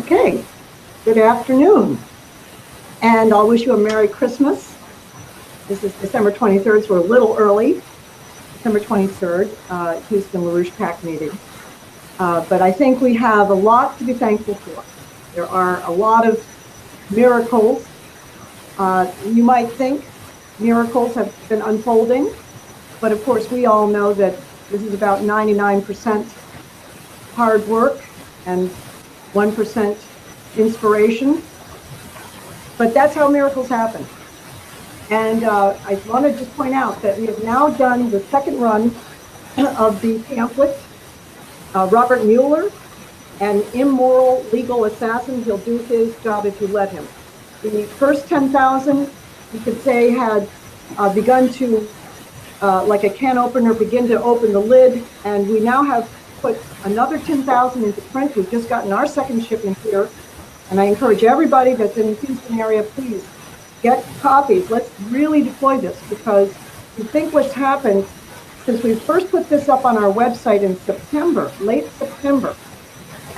Okay, good afternoon, and I'll wish you a Merry Christmas. This is December 23rd, so we're a little early. December 23rd, Houston LaRouche PAC meeting. But I think we have a lot to be thankful for. There are a lot of miracles. You might think miracles have been unfolding, but of course we all know that this is about 99% hard work and 1% inspiration. But that's how miracles happen. And I want to just point out that we have now done the second run of the pamphlet, Robert Mueller, an immoral legal assassin. He'll do his job if you let him. The first 10,000, you could say, had begun to, like a can opener, begin to open the lid. And we now have put another 10,000 into print. We've just gotten our second shipment here. And I encourage everybody that's in the Houston area, please get copies. Let's really deploy this, because you think what's happened since we first put this up on our website in September, late September,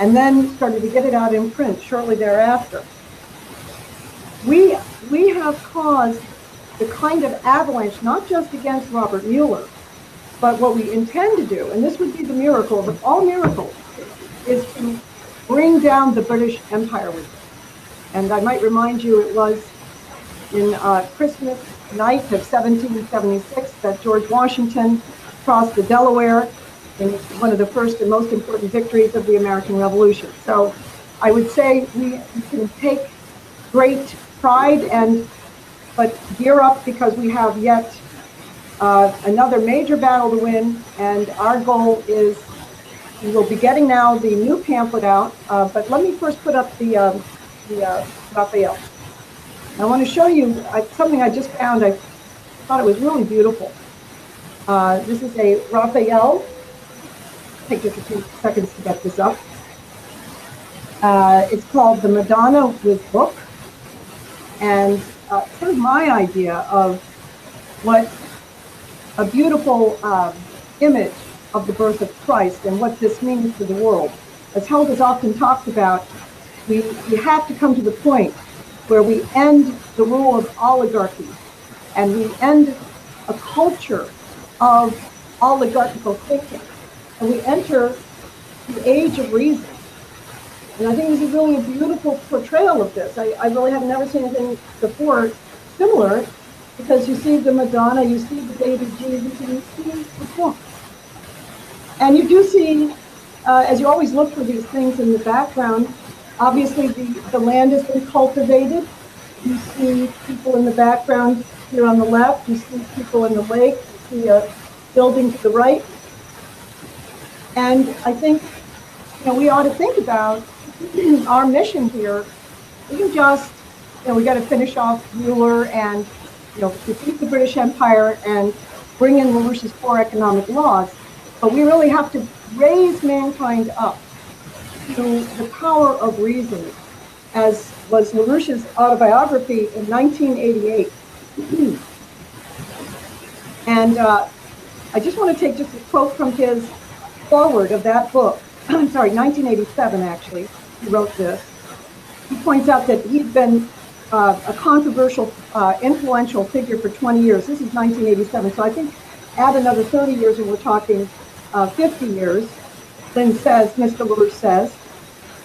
and then started to get it out in print shortly thereafter. We have caused the kind of avalanche, not just against Robert Mueller, but what we intend to do, and this would be the miracle of all miracles, is to bring down the British Empire with it. And I might remind you, it was in Christmas night of 1776 that George Washington crossed the Delaware in one of the first and most important victories of the American Revolution. So I would say we can take great pride but gear up, because we have yet another major battle to win, and our goal is, we will be getting now the new pamphlet out, but let me first put up the Raphael. I want to show you something I just found. I thought it was really beautiful. This is a Raphael. Take just a few seconds to get this up. It's called The Madonna with Book, and sort of my idea of what a beautiful image of the birth of Christ and what this means for the world. As Helga's has often talked about, we have to come to the point where we end the rule of oligarchy and we end a culture of oligarchical thinking, and we enter the age of reason. And I think this is really a beautiful portrayal of this. I really have never seen anything before similar, because you see the Madonna, you see the baby Jesus, and you see the book. And you do see, as you always look for these things in the background, obviously the land has been cultivated. You see people in the background here on the left. You see people in the lake. You see a building to the right. And I think, we ought to think about our mission here. We can just, we got to finish off Mueller and, defeat the British Empire and bring in LaRouche's 4 economic laws. But we really have to raise mankind up to the power of reason, as was LaRouche's autobiography in 1988. And I just want to take just a quote from his foreword of that book. Sorry, 1987 actually, he wrote this. He points out that he'd been a controversial, influential figure for 20 years. This is 1987, so I think add another 30 years and we're talking 50 years, Lynn says, Mr. LaRouche says,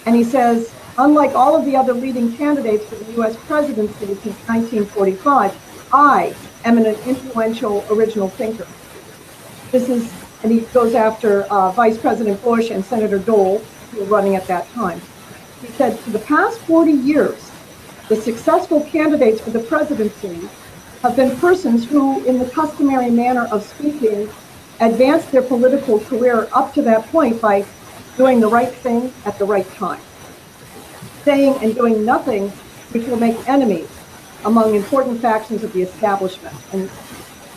and he says, unlike all of the other leading candidates for the U.S. presidency since 1945, I am an influential original thinker. This is, and he goes after Vice President Bush and Senator Dole, who were running at that time. He said, for the past 40 years, the successful candidates for the presidency have been persons who, in the customary manner of speaking, advanced their political career up to that point by doing the right thing at the right time, saying and doing nothing which will make enemies among important factions of the establishment. And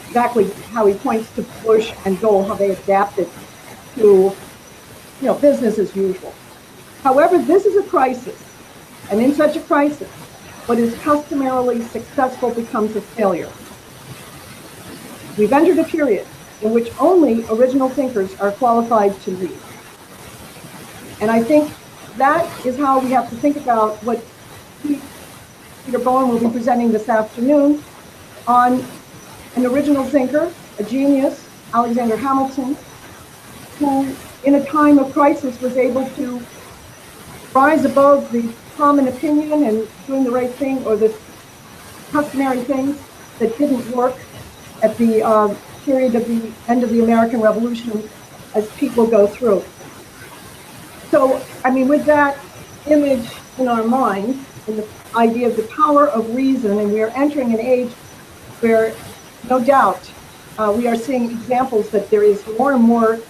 exactly how he points to Bush and Dole, how they adapted to, business as usual. However, this is a crisis, and in such a crisis, what is customarily successful becomes a failure. We've entered a period in which only original thinkers are qualified to lead. And I think that is how we have to think about what Peter Bowen will be presenting this afternoon on an original thinker, a genius, Alexander Hamilton, who in a time of crisis was able to rise above the common opinion and doing the right thing or the customary things that didn't work at the period of the end of the American Revolution as people go through. So, I mean, with that image in our mind and the idea of the power of reason, and we are entering an age where, no doubt, we are seeing examples that there is more and more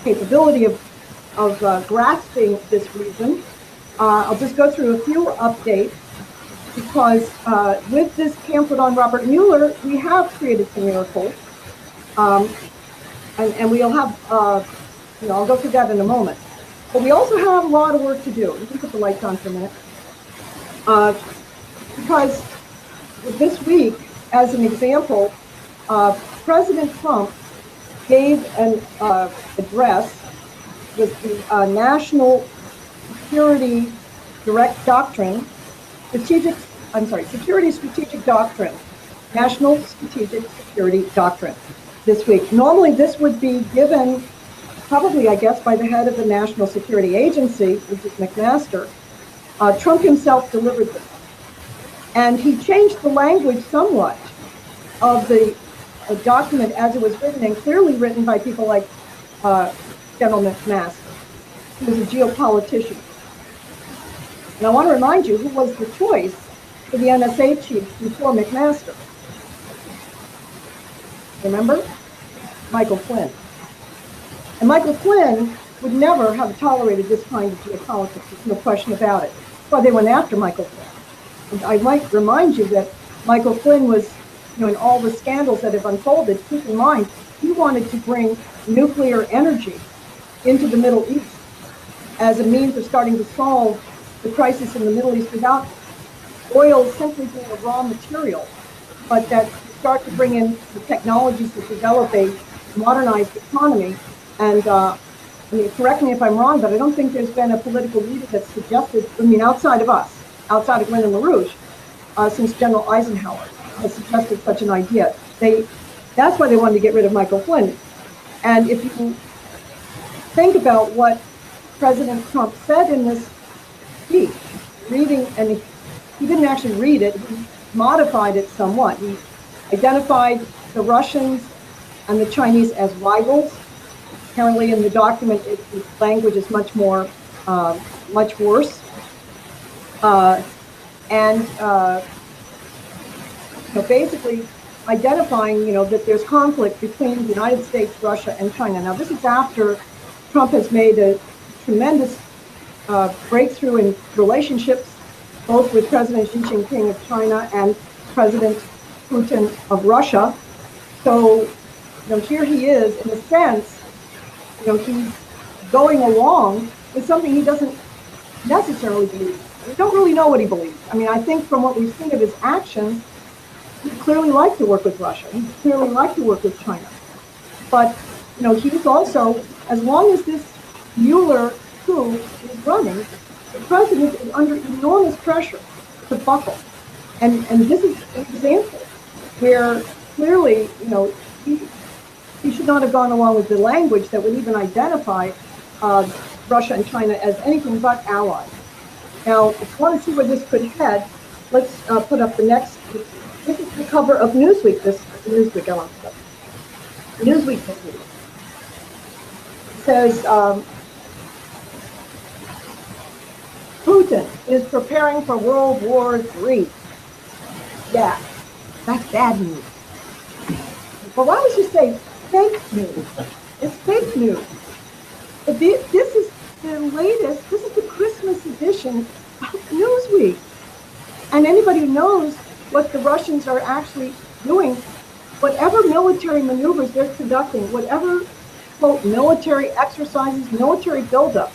capability of grasping this reason. I'll just go through a few updates because with this pamphlet on Robert Mueller, we have created some miracles. And we'll have, I'll go through that in a moment. But we also have a lot of work to do. You can put the lights on for a minute. Because this week, as an example, President Trump gave an address with the National Security Direct Doctrine, Security Strategic Doctrine, National Strategic Security Doctrine this week. Normally this would be given probably, I guess, by the head of the National Security Agency, which is McMaster. Trump himself delivered this. And he changed the language somewhat of the document as it was written, and clearly written by people like General McMaster, who was a geopolitician. And I want to remind you who was the choice for the NSA chief before McMaster. Remember? Michael Flynn. And Michael Flynn would never have tolerated this kind of geopolitics. There's no question about it. That's why they went after Michael Flynn. And I might remind you that Michael Flynn was, in all the scandals that have unfolded, keep in mind, he wanted to bring nuclear energy into the Middle East as a means of starting to solve the crisis in the Middle East without oil simply being a raw material, but that start to bring in the technologies to develop a modernized economy. And correct me if I'm wrong, but I don't think there's been a political leader that's suggested, outside of us, outside of Lyndon LaRouche, since General Eisenhower has suggested such an idea. That's why they wanted to get rid of Michael Flynn. And if you think about what President Trump said in this speech, and he didn't actually read it, he modified it somewhat. He identified the Russians and the Chinese as rivals. Apparently in the document, the language is much more, much worse. Basically identifying, that there's conflict between the United States, Russia, and China. Now, this is after Trump has made a tremendous breakthrough in relationships, both with President Xi Jinping of China and President Putin of Russia. So, here he is, in a sense, he's going along with something he doesn't necessarily believe. We don't really know what he believes. I think from what we've seen of his actions, he clearly liked to work with Russia. He clearly liked to work with China. But, he's also, as long as this Mueller coup is running, the president is under enormous pressure to buckle. And this is an example where clearly, he should not have gone along with the language that would even identify Russia and China as anything but allies. Now, if you want to see where this could head, let's put up the next. This is the cover of Newsweek. Newsweek, I want to say. Newsweek this week. It says, Putin is preparing for World War III. Yeah, that's bad news. But why would you say fake news? It's fake news. But this is the latest, this is the Christmas edition of Newsweek. And anybody who knows what the Russians are actually doing, whatever military maneuvers they're conducting, whatever, quote, military exercises, military buildup,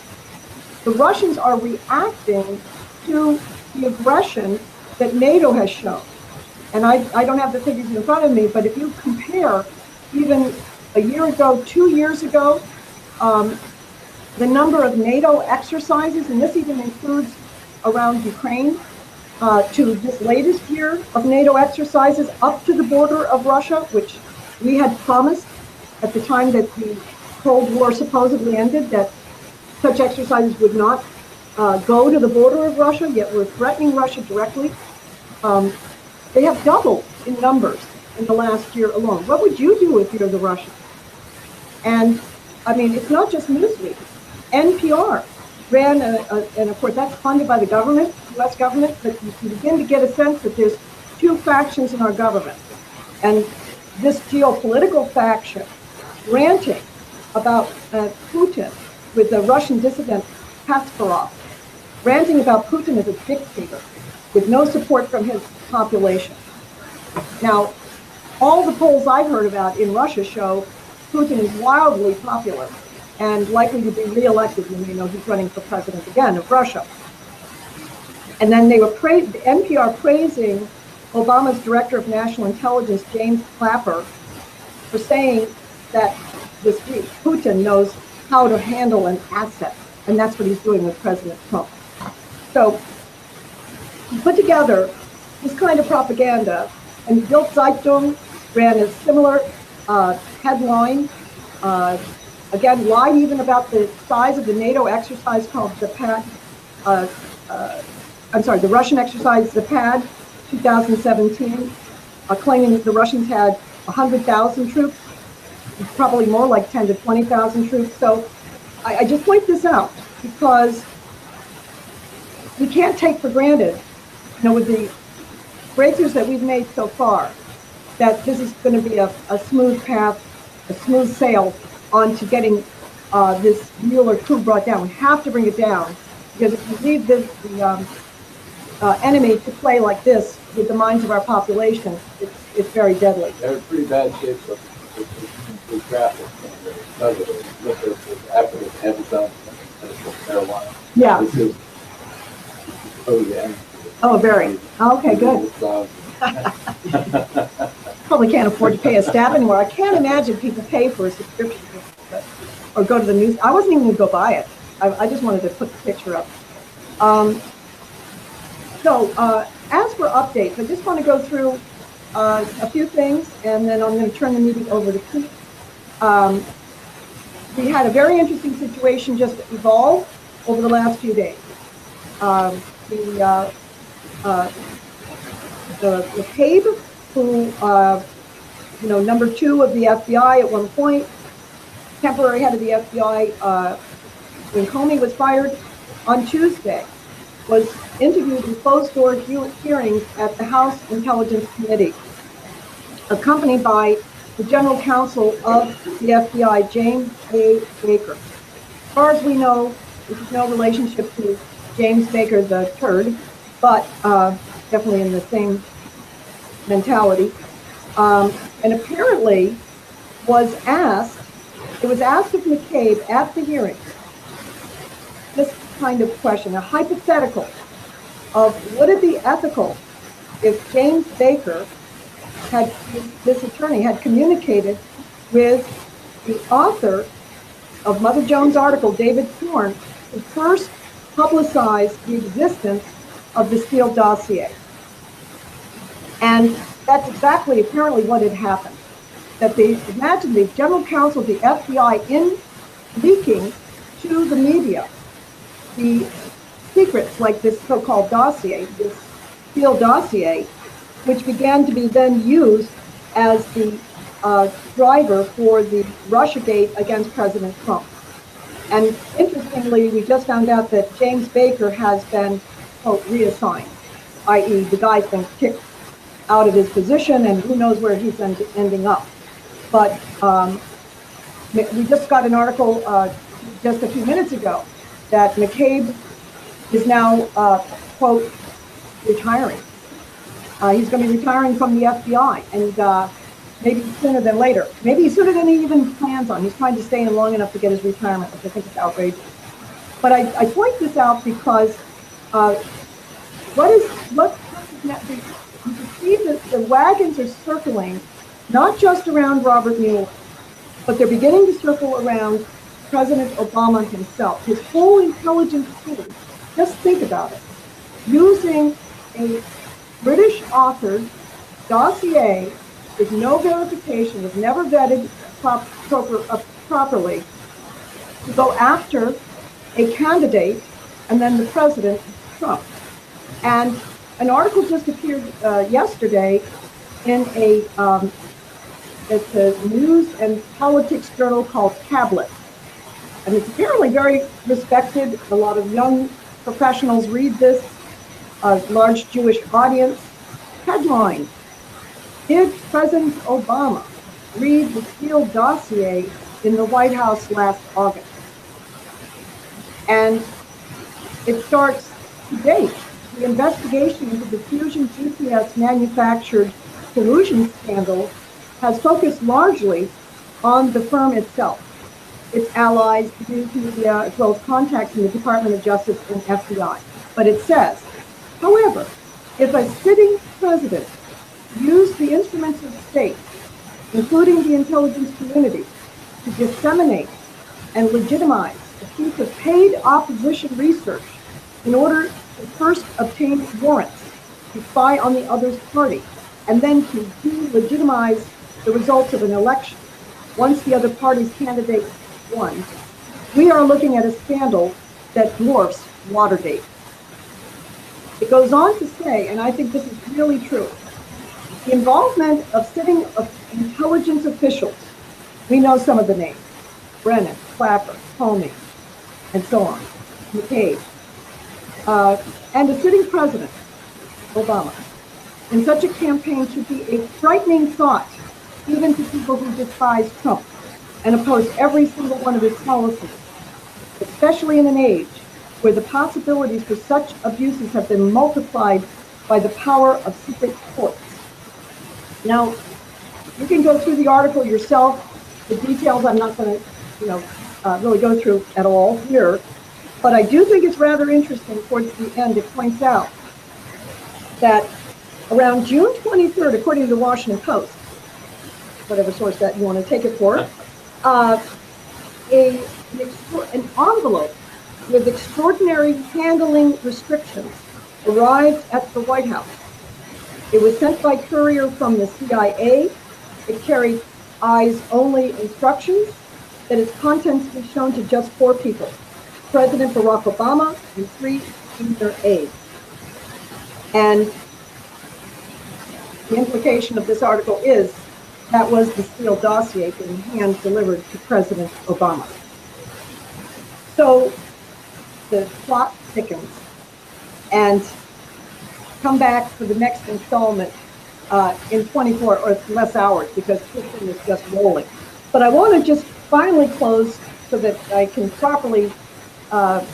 the Russians are reacting to the aggression that NATO has shown. And I don't have the figures in front of me, but if you compare even a year ago, 2 years ago, the number of NATO exercises, and this even includes around Ukraine, to this latest year of NATO exercises up to the border of Russia, which we had promised at the time that the Cold War supposedly ended, that such exercises would not go to the border of Russia, yet we're threatening Russia directly. They have doubled in numbers in the last year alone. What would you do if you're the Russians? And I mean, it's not just Newsweek. NPR ran, and of course that's funded by the government, US government, but you begin to get a sense that there's two factions in our government. And this geopolitical faction ranting about Putin with the Russian dissident Kasparov, ranting about Putin as a dictator with no support from his population. Now, all the polls I've heard about in Russia show Putin is wildly popular and likely to be reelected. You know, he's running for president again of Russia. And then they were NPR praising Obama's director of national intelligence, James Clapper, for saying that this Putin knows how to handle an asset, and that's what he's doing with President Trump. So he put together this kind of propaganda, and Bild Zeitung ran a similar headline, again, lied even about the size of the NATO exercise called the PAD, the Russian exercise, the PAD, 2017, claiming that the Russians had 100,000 troops, probably more like 10 to 20,000 troops. So I just point this out because we can't take for granted, you know, with the breakthroughs that we've made so far, that this is going to be a smooth path, a smooth sail on to getting this Mueller coup brought down. We have to bring it down, because if you leave the enemy to play like this with the minds of our population, it's very deadly. They're in pretty bad shape with traffic. After the Amazon marijuana. Yeah. This is oh, very. Okay, good. Probably can't afford to pay a staff anymore. I can't imagine people pay for a subscription or go to the news. I wasn't even going to go buy it. I just wanted to put the picture up. As for updates, I just want to go through a few things, and then I'm going to turn the meeting over to Pete. We had a very interesting situation just evolve over the last few days. The McCabe, who, number 2 of the FBI at one point, temporary head of the FBI, when Comey was fired on Tuesday, was interviewed in closed-door hearings at the House Intelligence Committee, accompanied by the General Counsel of the FBI, James A. Baker. As far as we know, there's no relationship to James Baker III, but definitely in the same mentality. And apparently it was asked of McCabe at the hearing, this kind of question, a hypothetical of would it be ethical if James Baker had, this attorney had communicated with the author of Mother Jones' article, David Thorne, who first publicized the existence of the Steele dossier. And that's exactly apparently what had happened. That imagine the general counsel of the FBI in leaking to the media the secrets like this so-called dossier, this Steele dossier, which began to be then used as the driver for the Russiagate against President Trump. And interestingly, we just found out that James Baker has been, quote, reassigned, i.e. the guy's been kicked out of his position and who knows where he's ending up. But we just got an article just a few minutes ago that McCabe is now, quote, retiring. He's going to be retiring from the FBI, and maybe sooner than later. Maybe sooner than he even plans on. He's trying to stay in long enough to get his retirement, which I think is outrageous. But I point this out because you can see that the wagons are circling, not just around Robert Mueller, but they're beginning to circle around President Obama himself, his whole intelligence team, just think about it, using a British-authored dossier with no verification, was never vetted properly, to go after a candidate and then the president, Trump. And an article just appeared yesterday in it's a news and politics journal called Tablet. And it's apparently very respected. A lot of young professionals read this, a large Jewish audience. Headline: Did President Obama read the Steele dossier in the White House last August? And it starts to date. The investigation into the Fusion GPS manufactured collusion scandal has focused largely on the firm itself, its allies, news media, as well as contacts in the Department of Justice and FBI. But it says, however, if a sitting president used the instruments of state, including the intelligence community, to disseminate and legitimize a piece of paid opposition research in order to first obtain warrants to spy on the other's party, and then to delegitimize the results of an election once the other party's candidate won, we are looking at a scandal that dwarfs Watergate. It goes on to say, and I think this is really true, the involvement of sitting intelligence officials, we know some of the names, Brennan, Clapper, Comey, and so on, McCabe, and a sitting president, Obama, in such a campaign should be a frightening thought, even to people who despise Trump and oppose every single one of his policies, especially in an age where the possibilities for such abuses have been multiplied by the power of secret courts. Now, you can go through the article yourself. The details I'm not going to, really go through at all here, but I do think it's rather interesting. Towards the end, it points out that around June 23rd, according to the Washington Post, whatever source that you want to take it for, an envelope with extraordinary handling restrictions arrived at the White House. It was sent by courier from the CIA. It carried eyes-only instructions that its contents be shown to just 4 people: President Barack Obama and 3 senior aides. And the implication of this article is that was the Steele dossier being hand-delivered to President Obama. So the plot thickens, and come back for the next installment in 24 or less hours, because this thing is just rolling. But I want to just finally close so that I can properly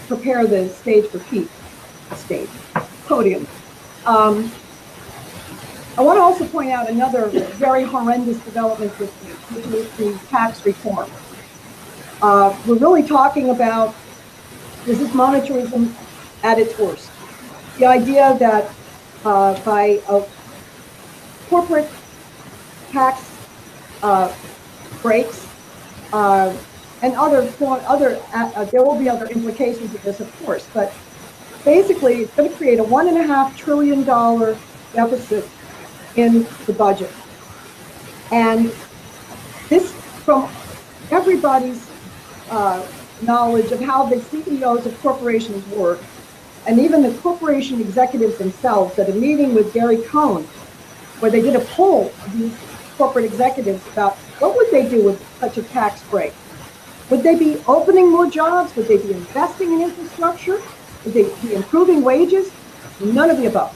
prepare the stage for Pete. Podium. I want to also point out another very horrendous development this week, which is the tax reform. We're really talking about, this is monetarism at its worst. The idea that by corporate tax breaks and there will be other implications of this, of course, but basically it's going to create a $1.5 trillion deficit in the budget. And this, from everybody's knowledge of how the CEOs of corporations work, and even the corporation executives themselves, at a meeting with Gary Cohn, where they did a poll of these corporate executives about what would they do with such a tax break. Would they be opening more jobs? Would they be investing in infrastructure? Would they be improving wages? None of the above.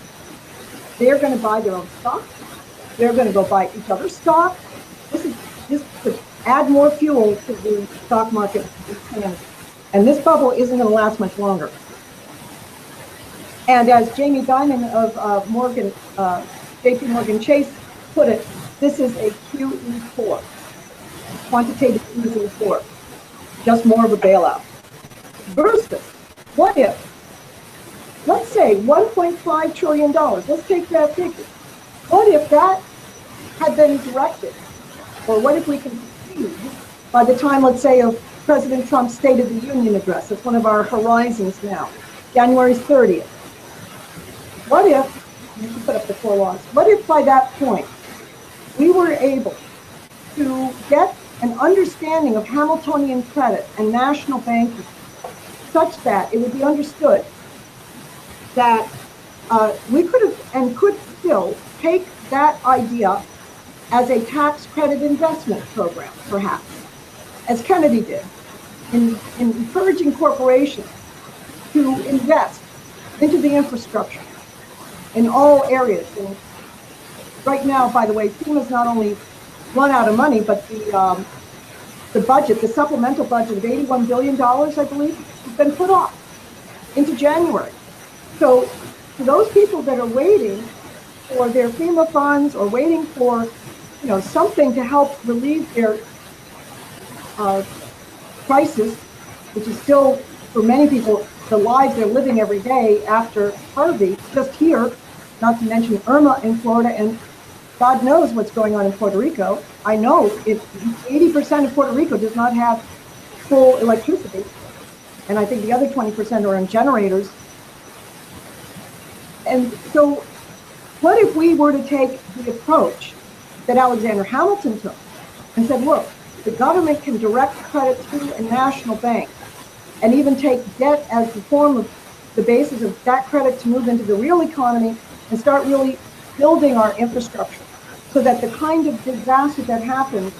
They're going to buy their own stock. They're going to go buy each other's stock. This could add more fuel to the stock market. And this bubble isn't going to last much longer. And as Jamie Dimon of JP Morgan Chase put it, this is a QE4, quantitative easing 4, just more of a bailout. Versus, what if, let's say $1.5 trillion, let's take that figure. What if that had been directed, or what if we can see by the time, let's say, of President Trump's State of the Union address. It's one of our horizons now, January 30th. What if, you can put up the 4 laws, what if by that point we were able to get an understanding of Hamiltonian credit and national banking such that it would be understood that we could have and could still take that idea as a tax credit investment program, perhaps, as Kennedy did, in encouraging corporations to invest into the infrastructure in all areas. And right now, by the way, FEMA's not only run out of money, but the budget, the supplemental budget of $81 billion, I believe, has been put off into January. So for those people that are waiting for their FEMA funds or waiting for, something to help relieve their crisis, which is still, for many people, the lives they're living every day after Harvey, just here, not to mention Irma in Florida, and God knows what's going on in Puerto Rico. I know if 80% of Puerto Rico does not have full electricity, and I think the other 20% are on generators. And so what if we were to take the approach that Alexander Hamilton took and said, look, the government can direct credit to a national bank and even take debt as the form of the basis of that credit to move into the real economy and start really building our infrastructure so that the kind of disaster that happened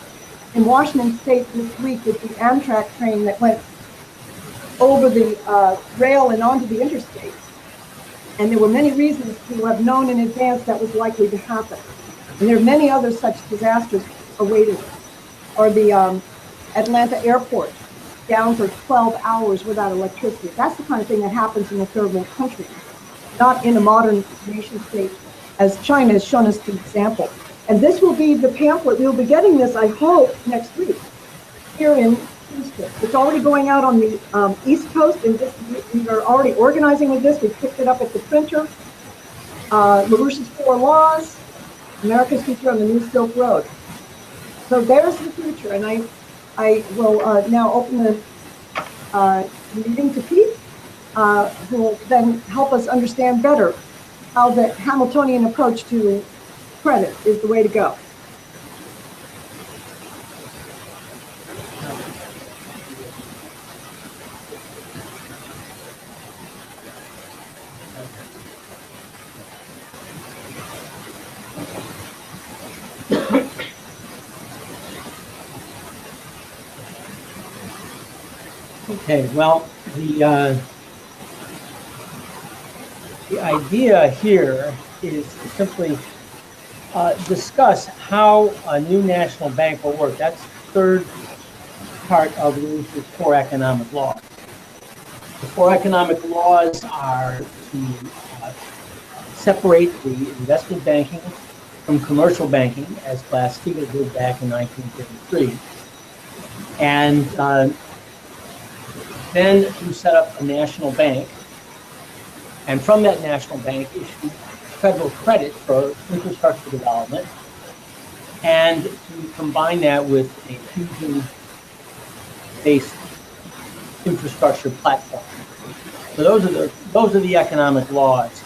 in Washington State this week with the Amtrak train that went over the rail and onto the interstate, and there were many reasons to have known in advance that was likely to happen. And there are many other such disasters awaiting us. Or the Atlanta airport down for 12 hours without electricity. That's the kind of thing that happens in a third world country, not in a modern nation state, as China has shown us the example. And this will be the pamphlet. We'll be getting this, I hope, next week here in Houston. It's already going out on the East Coast, and we are already organizing with this. We picked it up at the printer. LaRouche's 4 Laws, America's Future on the New Silk Road. So there's the future, and I will now open the meeting to Pete, who will then help us understand better how the Hamiltonian approach to credit is the way to go. Okay, well, the idea here is to simply discuss how a new national bank will work. That's the third part of LaRouche's 4 economic laws. The 4 economic laws are to separate the investment banking from commercial banking, as Glass-Steagall did back in 1953, and then you set up a national bank, and from that national bank issue federal credit for infrastructure development, and to combine that with a fusion-based infrastructure platform. So those are the economic laws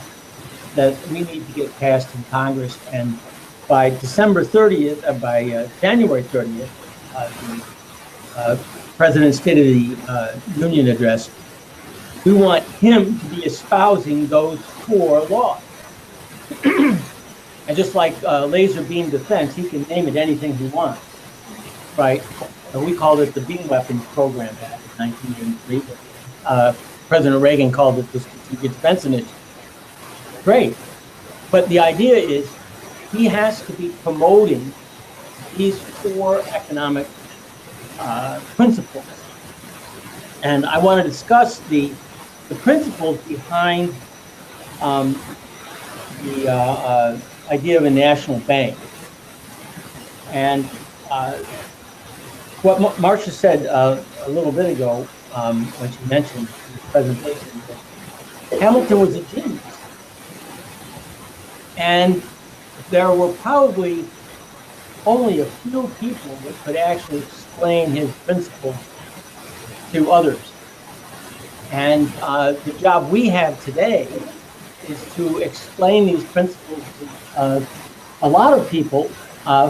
that we need to get passed in Congress, and by December 30th, by January 30th, the President's State of the Union address, we want him to be espousing those 4 laws. And just like laser beam defense, he can name it anything he wants, right? And we called it the Beam Weapons Program back in 1983. President Reagan called it the Strategic Defense Initiative. Great. But the idea is he has to be promoting these 4 economic principles. And I want to discuss the principles behind the idea of a national bank. And what Marcia said a little bit ago when she mentioned the presentation, that Hamilton was a genius. And there were probably only a few people that could actually explain his principles to others. And the job we have today is to explain these principles to a lot of people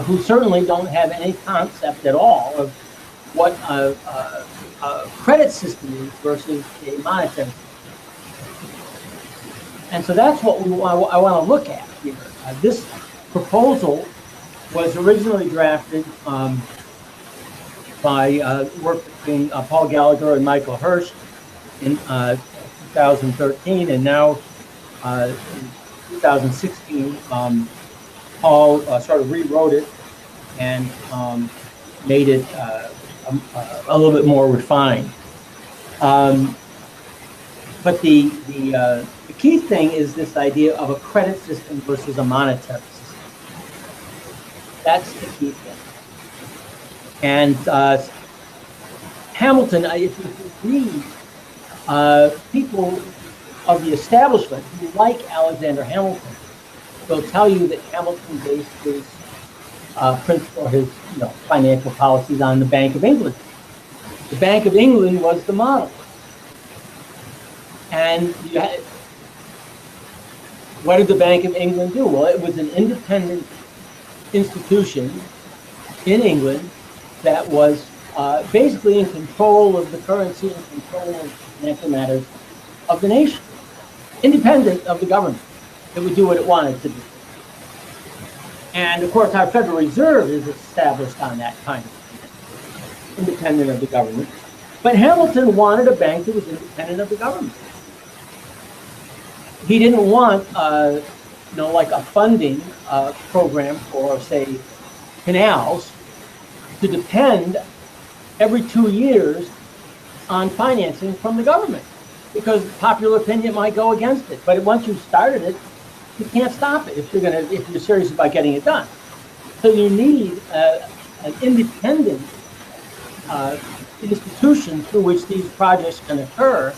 who certainly don't have any concept at all of what a credit system is versus a monetary system. And so that's what I want to look at here. This proposal was originally drafted by work between Paul Gallagher and Michael Hirsch in 2013, and now in 2016, Paul sort of rewrote it and made it a little bit more refined. But the key thing is this idea of a credit system versus a monetary system. That's the key thing. And Hamilton, if you read people of the establishment who like Alexander Hamilton, will tell you that Hamilton based his principle, his financial policies on the Bank of England. The Bank of England was the model. And what did the Bank of England do? Well, it was an independent institution in England that was basically in control of the currency and control of financial matters of the nation, independent of the government. It would do what it wanted to do. And of course, our Federal Reserve is established on that kind of thing, independent of the government. But Hamilton wanted a bank that was independent of the government. He didn't want, like a funding program for, say, canals to depend every 2 years on financing from the government, because popular opinion might go against it. But once you've started it, you can't stop it if you're serious about getting it done. So you need an independent institution through which these projects can occur,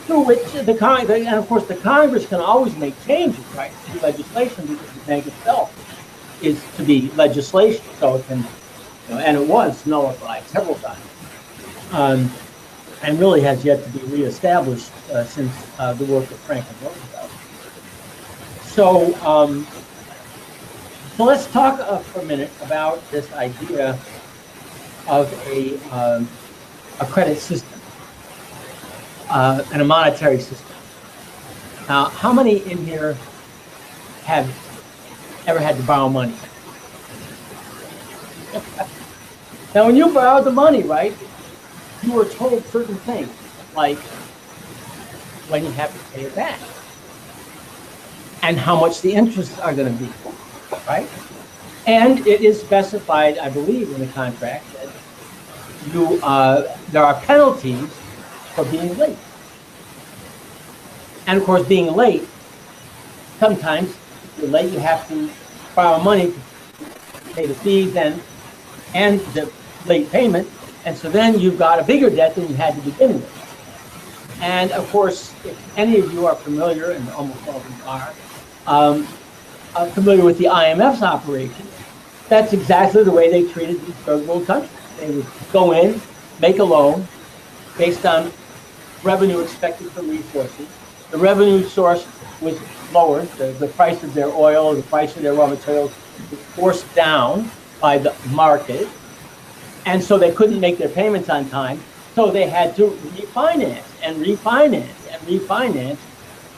through which and of course the Congress can always make changes, right, to legislation, because the bank itself is to be legislation, so it can, and it was nullified several times, and really has yet to be reestablished since the work of Franklin Roosevelt. So, so let's talk for a minute about this idea of a credit system and a monetary system. Now, how many in here have ever had to borrow money? Now, when you borrowed the money, right, you were told certain things, like when you have to pay it back, and how much the interests are going to be, right? And it is specified, I believe, in the contract that there are penalties for being late. And of course, being late, sometimes if you're late, you have to borrow money to pay the fees and the late payment, and so then you've got a bigger debt than you had to begin with. And of course, if any of you are familiar, and almost all of you are familiar with the IMF's operation, that's exactly the way they treated these third world countries. They would go in, make a loan based on revenue expected from resources. The revenue source was lowered. The price of their oil, the price of their raw materials was forced down by the market. And so they couldn't make their payments on time. So they had to refinance and refinance and refinance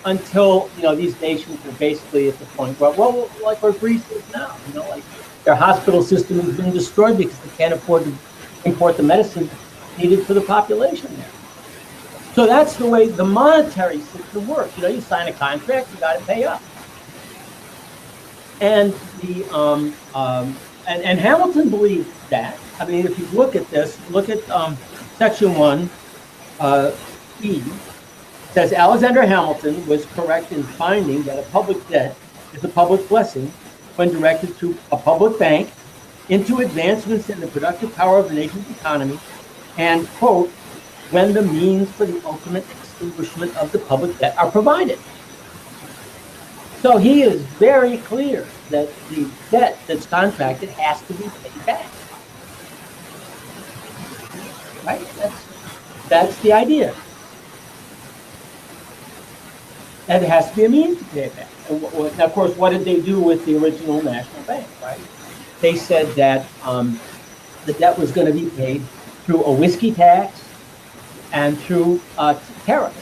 until, these nations were basically at the point where, well, like where Greece is now, like their hospital system has been destroyed because they can't afford to import the medicine needed for the population there. So that's the way the monetary system works. You sign a contract, you got to pay up. And and Hamilton believed that. I mean, if you look at this, look at Section 1, E. Says Alexander Hamilton was correct in finding that a public debt is a public blessing when directed to a public bank into advancements in the productive power of the nation's economy, and, quote, when the means for the ultimate extinguishment of the public debt are provided. So he is very clear that the debt that's contracted has to be paid back. Right? That's the idea. And it has to be a means to pay it back. And of course, what did they do with the original National Bank, right? They said that the debt was going to be paid through a whiskey tax and through tariffs.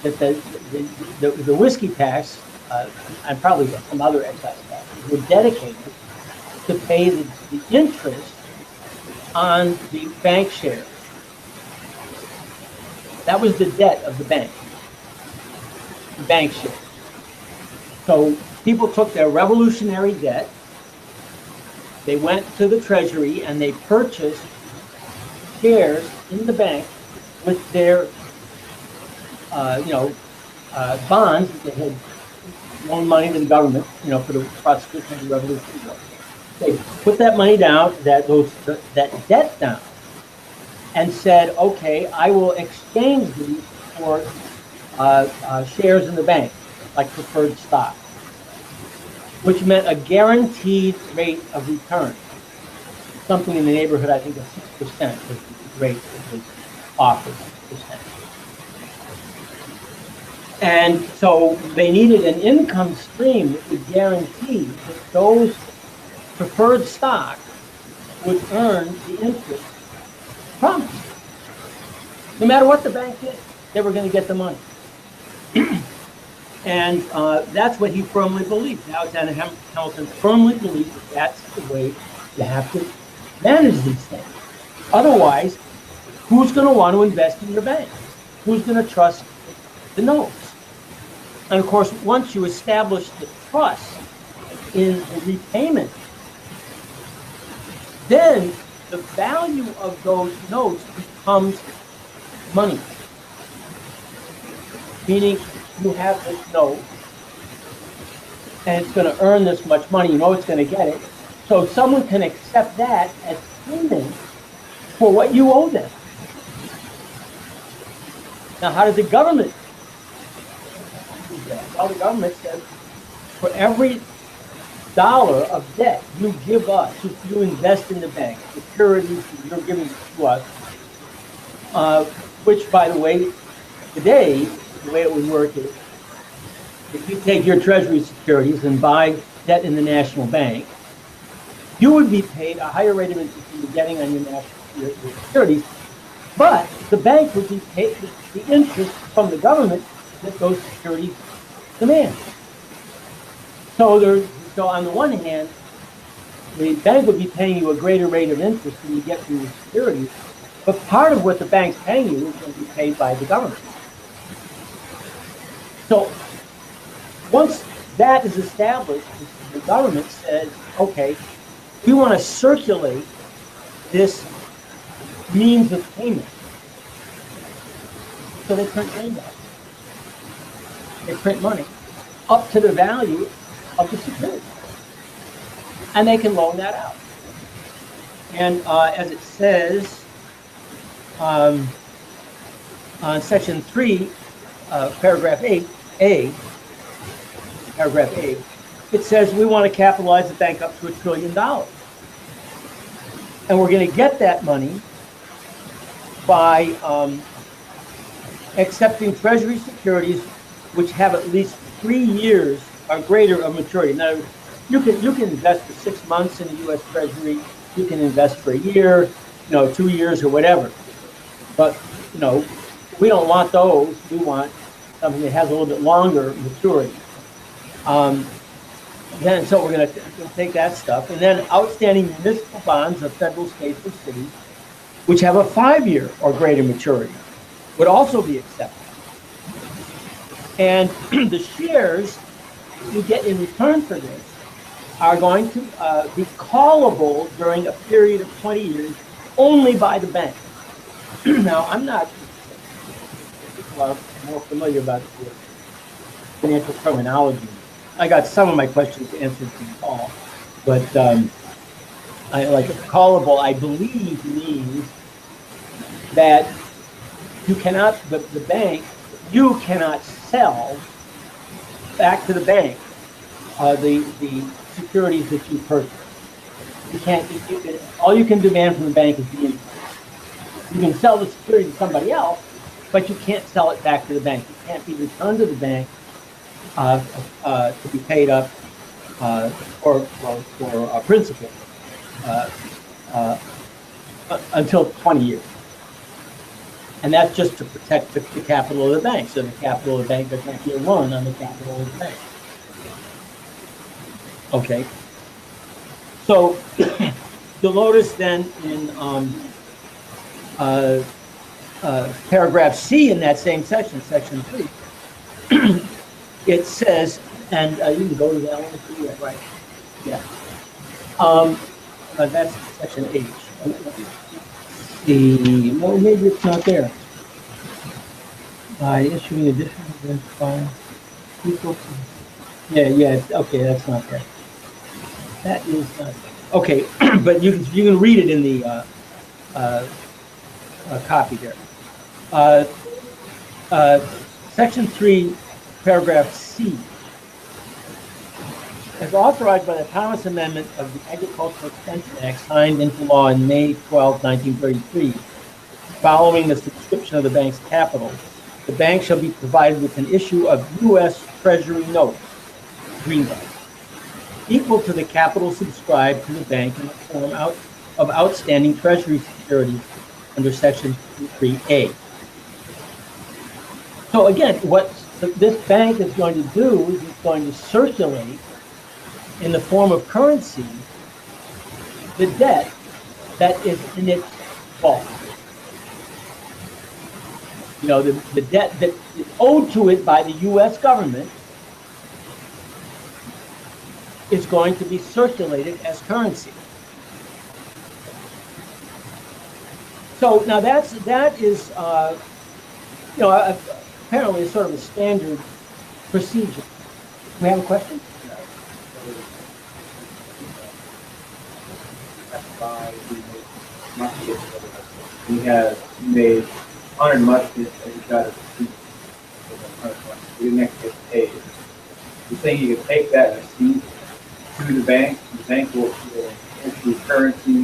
That the whiskey tax and probably some other excise taxes were dedicated to pay the interest on the bank shares. That was the debt of the bank. Bank shares. So people took their revolutionary debt, they went to the Treasury and they purchased shares in the bank with their, bonds that they had loaned money to the government, for the prosecution of the Revolutionary War. They put that money down, that debt down, and said, okay, I will exchange these for shares in the bank, like preferred stock, which meant a guaranteed rate of return, something in the neighborhood, I think, of 6% was the rate that was offered. And so they needed an income stream that would guarantee that those preferred stock would earn the interest promised. No matter what the bank did, they were going to get the money. And that's what he firmly believed. Alexander Hamilton firmly believed that that's the way you have to manage these things. Otherwise, who's going to want to invest in your bank? Who's going to trust the notes? And of course, once you establish the trust in the repayment, then the value of those notes becomes money. Meaning, you have this note, and it's going to earn this much money. You know it's going to get it. So someone can accept that as payment for what you owe them. Now, how does the government do that? Well, the government says, for every dollar of debt you give us, if you invest in the bank, securities you're giving to us, which, by the way, today, the way it would work is, if you take your Treasury securities and buy debt in the National Bank, you would be paid a higher rate of interest than you're getting on your securities, but the bank would be paid the interest from the government that those securities demand. So on the one hand, the bank would be paying you a greater rate of interest than you get from your securities, but part of what the bank's paying you is going to be paid by the government. So once that is established, the government says, okay, we want to circulate this means of payment. So they print greenbacks. They print money up to the value of the security. And they can loan that out. And as it says on section 3, paragraph 8A, paragraph 8, it says we want to capitalize the bank up to $1 trillion. And we're going to get that money by accepting Treasury securities which have at least 3 years or greater of maturity. Now, you can invest for 6 months in the U.S. Treasury. You can invest for a year, 2 years or whatever. But, we don't want those. We want something that has a little bit longer maturity. Then, so we're going to take that stuff. And then outstanding municipal bonds of federal, states, or cities, which have a 5-year or greater maturity, would also be accepted. And the shares you get in return for this are going to be callable during a period of 20 years only by the bank. Now, I'm not more familiar about the financial terminology. I got some of my questions answered from Paul, but callable, I believe, means that you cannot, the bank, you cannot sell back to the bank the securities that you purchased. You can't. All you can demand from the bank is the interest. You can sell the security to somebody else, but you can't sell it back to the bank. It can't be returned to the bank to be paid up for principal until 20 years. And that's just to protect the capital of the bank. So the capital of the bank doesn't be a run on the capital of the bank. Okay. So you'll notice then in paragraph C in that same section, section 3, it says, and you can go to that one if you want, right? Yeah. That's section H. Well, maybe it's not there. By issuing additional file. Yeah, okay, that's not there. That is not there. Okay, but you can read it in the copy there. Section 3, paragraph C. As authorized by the Thomas Amendment of the Agricultural Extension Act signed into law in May 12, 1933, following the subscription of the bank's capital, the bank shall be provided with an issue of U.S. Treasury notes, greenbacks, equal to the capital subscribed to the bank in the form of outstanding Treasury securities under Section 3A. So again, what this bank is going to do is it's going to circulate in the form of currency the debt that is in its vault. You know, the debt that is owed to it by the U.S. government is going to be circulated as currency. So now that is you know, apparently sort of a standard procedure. We have a question? We have made 100 muskets and we got a receipt for the 100 muskets. We didn't actually get paid. You're saying you can take that receipt to the bank will issue currency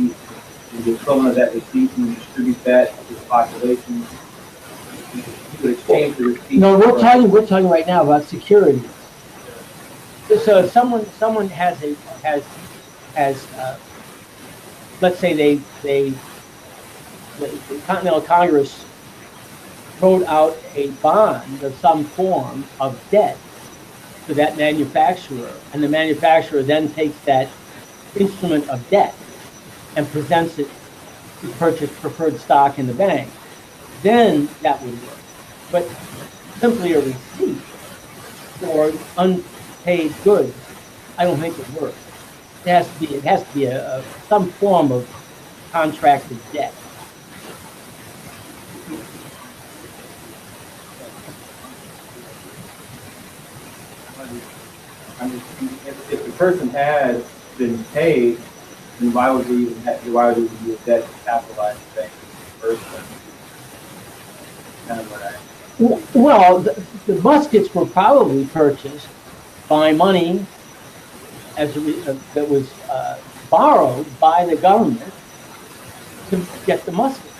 and the equivalent of that receipt and distribute that to the population. You could exchange the receipt. No, we're talking right now about security. So if someone has let's say the Continental Congress wrote out a bond of some form of debt to that manufacturer, and the manufacturer then takes that instrument of debt and presents it to purchase preferred stock in the bank, then that would work. But simply a receipt for unpaid goods, I don't think it works. It has to be some form of contracted debt. If the person has been paid, then why would we use debt to capitalize the bank first? Kind of what Well, the muskets were probably purchased by money that was borrowed by the government to get the muskets.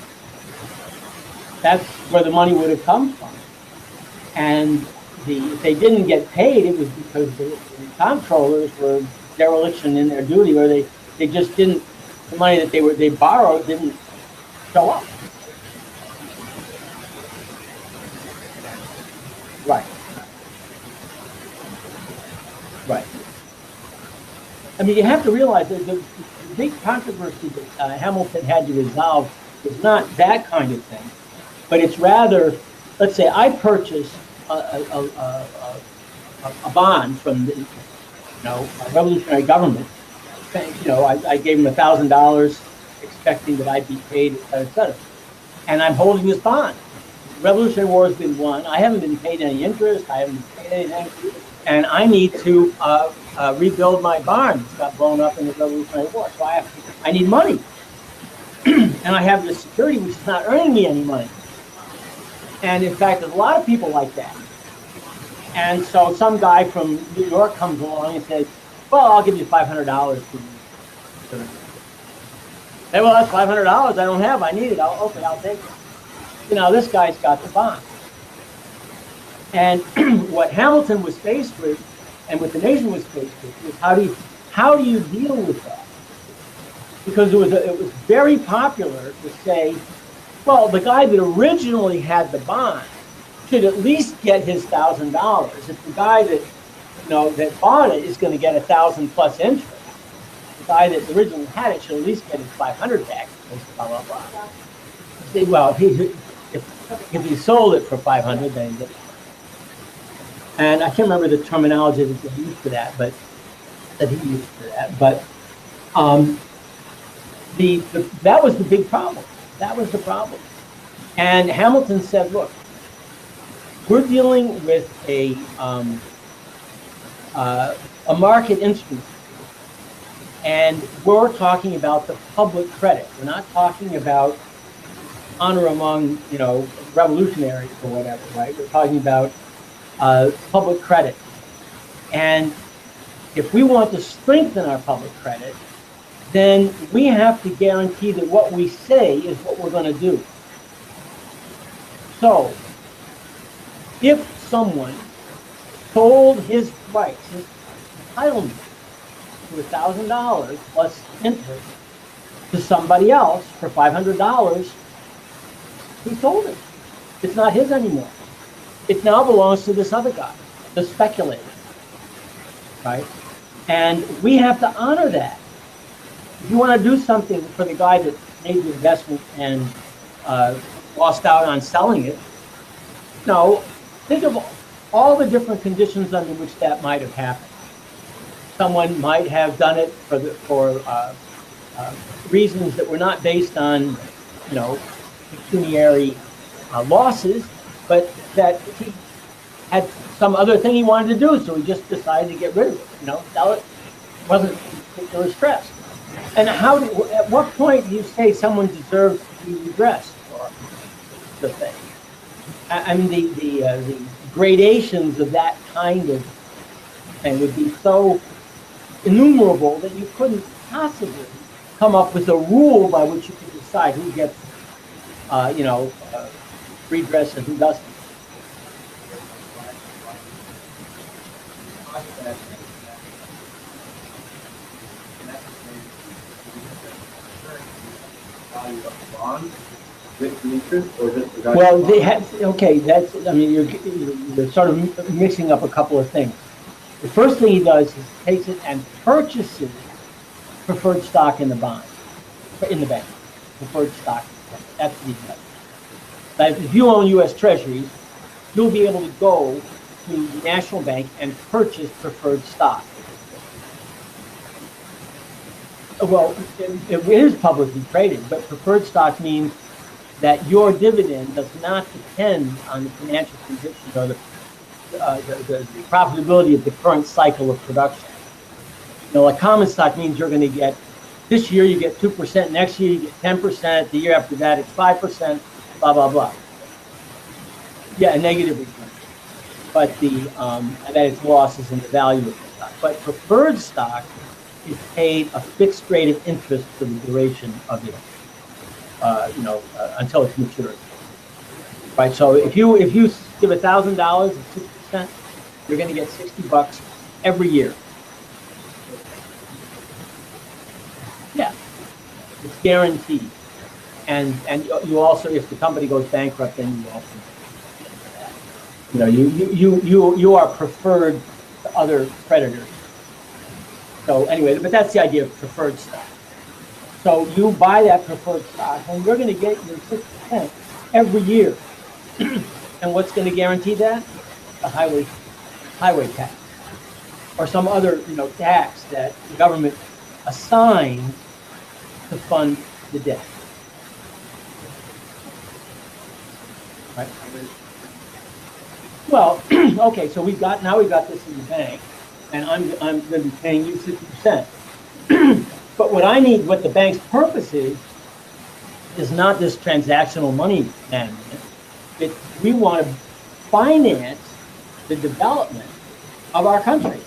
That's where the money would have come from. And if they didn't get paid, it was because the comptrollers were dereliction in their duty, or they just didn't, the money that they borrowed didn't show up. Right. Right. I mean, you have to realize that the big controversy that Hamilton had to resolve is not that kind of thing, but it's rather, let's say I purchase a bond from the revolutionary government. I gave them $1,000 expecting that I'd be paid, et cetera, et cetera. And I'm holding this bond. The Revolutionary War has been won. I haven't been paid any interest. I haven't been paid anything. And I need to rebuild my barn. It got blown up in the Revolutionary War. So I need money. And I have this security which is not earning me any money. And in fact, there's a lot of people like that. And so some guy from New York comes along and says, well, I'll give you $500 Hey, well, that's $500 I don't have. I need it. Okay, I'll take it. You know, this guy's got the bond. And what Hamilton was faced with, and what the nation was faced with, was how do you deal with that? Because it was very popular to say, well, the guy that originally had the bond should at least get his $1,000. If the guy that that bought it is going to get 1,000 plus interest, the guy that originally had it should at least get his 500 back. Blah blah blah. Say, well, if he sold it for 500, then he gets. And I can't remember the terminology that he used for that, but that he used for that. But that was the big problem. That was the problem. And Hamilton said, look, we're dealing with a market instrument, and we're talking about the public credit. We're not talking about honor among, revolutionaries or whatever, right? We're talking about public credit. And if we want to strengthen our public credit, then we have to guarantee that what we say is what we're going to do. So, if someone sold his rights, his entitlement to $1,000 plus interest to somebody else for $500, he sold it. It's not his anymore. It now belongs to this other guy, the speculator, right? And we have to honor that. If you want to do something for the guy that made the investment and lost out on selling it, think of all the different conditions under which that might have happened. Someone might have done it for reasons that were not based on, pecuniary losses, but that he had some other thing he wanted to do, so he just decided to get rid of it. Sell it. Wasn't particularly stressed. And at what point do you say someone deserves to be redressed for the thing? I mean, the gradations of that kind of thing would be so innumerable that you couldn't possibly come up with a rule by which you could decide who gets, redress and who doesn't. With the interest, or just the value? Well, they had, okay, you're sort of mixing up a couple of things. The first thing he does is takes it and purchases preferred stock in the bond, in the bank, preferred stock. That's what he does. But if you own U.S. Treasuries, you'll be able to go to the National Bank and purchase preferred stock. Well, it is publicly traded, but preferred stock means that your dividend does not depend on the financial conditions or the profitability of the current cycle of production. Like common stock means you're going to get, this year you get 2%, next year you get 10%, the year after that it's 5%, blah, blah, blah. Yeah, a negative return. But that it's losses in the value of the stock. But preferred stock is paid a fixed rate of interest for the duration of it, until it's matured. Right. So if you give $1,000 at 6%, you're going to get $60 every year. Yeah, it's guaranteed. And you also, if the company goes bankrupt, then you also, you are preferred to other creditors. So anyway, but that's the idea of preferred stock. So you buy that preferred stock, and you're going to get your 6% every year. And what's going to guarantee that? The highway tax, or some other tax that the government assigns to fund the debt. Right? Well, okay, so we've got this in the bank, and I'm going to be paying you 60%. But what the bank's purpose is not this transactional money management. We want to finance the development of our country.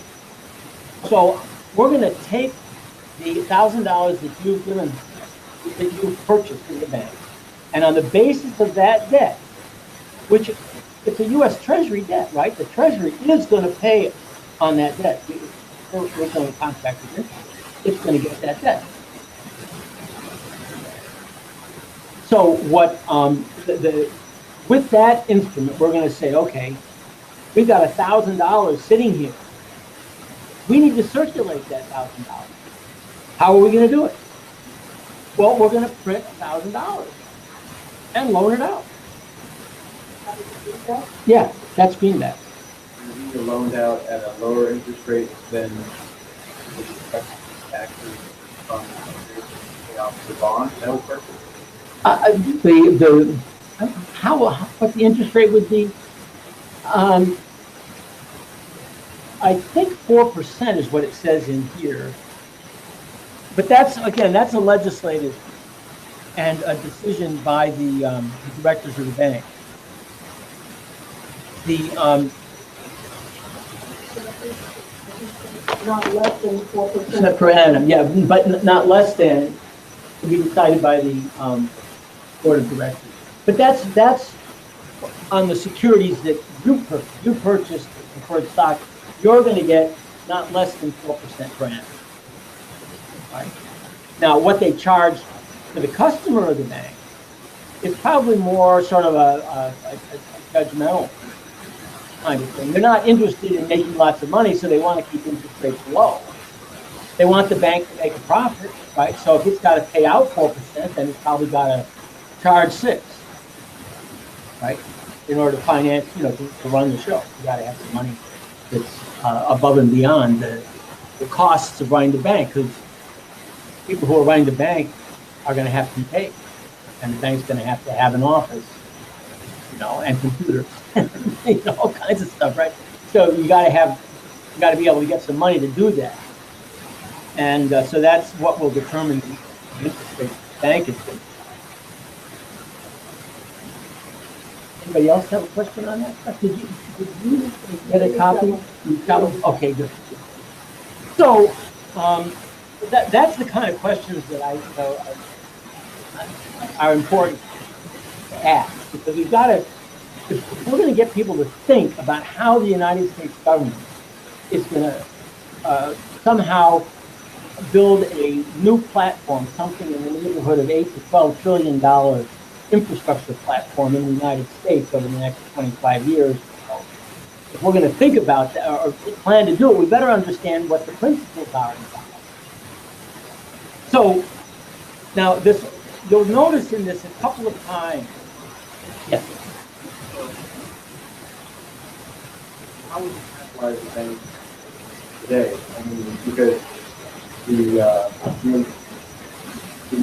So we're going to take the $1,000 that you've given that you purchased in the bank. And on the basis of that debt, which it's a U.S. Treasury debt, right? The Treasury is going to pay on that debt. We're going to contract with it. It's going to get that debt. So what with that instrument, we're going to say, okay, we've got $1,000 sitting here. We need to circulate that $1,000. How are we going to do it? Well, we're going to print $1,000 and loan it out. Yeah, that's greenback. These are loaned out at a lower interest rate than the expected taxes from the bond. That would work. What the interest rate would be? I think 4% is what it says in here. But that's a legislative and a decision by the directors of the bank. Not less than 4%. Per annum, yeah, but not less than, to be decided by the board of directors. But that's on the securities that you purchased preferred stock. You're going to get not less than 4% per annum. Right? Now, what they charge to the customer of the bank is probably more sort of a judgmental kind of thing. They're not interested in making lots of money, so they want to keep interest rates low. They want the bank to make a profit, right? So if it's got to pay out 4%, then it's probably got to charge 6%, right? In order to finance, to run the show. You got to have some money that's above and beyond the costs of running the bank, because people who are running the bank are going to have to be paid, and the bank's going to have an office, and computers, all kinds of stuff, right? So you got to be able to get some money to do that, and so that's what will determine the interest rate the bank is going to. Anybody else have a question on that? Did you get a copy? Okay, good. So that's the kind of questions that are important to ask, because we've got to, if we're going to get people to think about how the United States government is going to somehow build a new platform, something in the neighborhood of $8 to $12 trillion infrastructure platform in the United States over the next 25 years. If we're going to think about that or plan to do it, we better understand what the principles are involved. So now you'll notice in this a couple of times. Yes. How would you capitalize the bank today? I mean, because the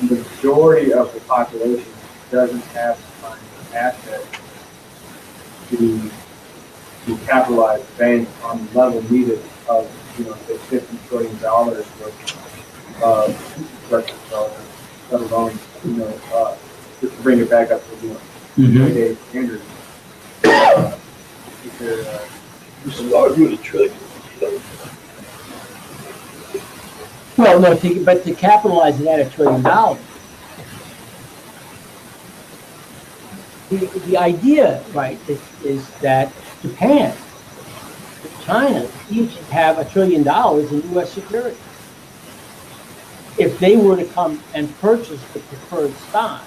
majority of the population doesn't have the kind of asset to capitalize the bank on the level needed of, say, $50 trillion worth of infrastructure, let alone, just to bring it back up to, today's standards. Well, no, but to capitalize it at $1 trillion. The idea, right, is that Japan, China, each have $1 trillion in U.S. securities. If they were to come and purchase the preferred stock,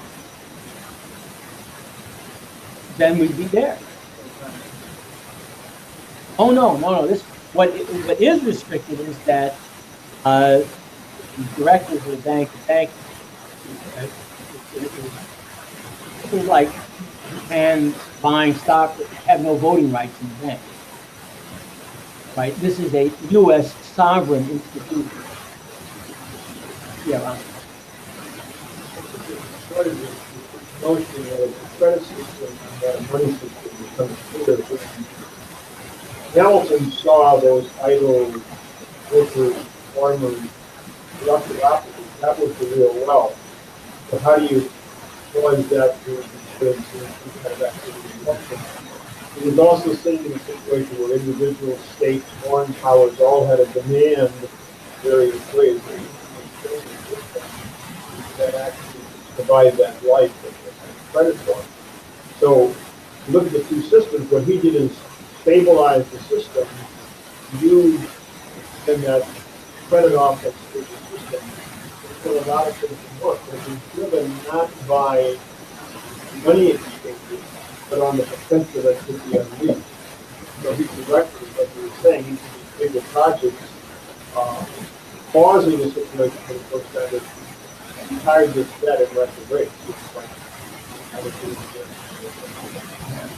then we'd be there. Oh no! What is restricted is that the directors of the bank is like Japan buying stock that have no voting rights in the bank. Right? This is a U.S. sovereign institution. Yeah, Ron. What is this notion of the credit system and a money system becomes clear? Hamilton saw those idle workers, farmers, productive applicants. That was the real wealth. But how do you realize that through insurance and kind of activity and function? It was also seen in a situation where individuals, states, foreign powers all had a demand various ways. That actually provide that life and credit for them. So look at the two systems. What he did is stabilize the system, use in that credit office as a system until a lot of things can work. But he's driven not by money exchanges, but on the potential that could be unleashed. So he's directly, like you were saying, he's these bigger projects, causing a situation for the first time that he hired this debt at record rates. It's like,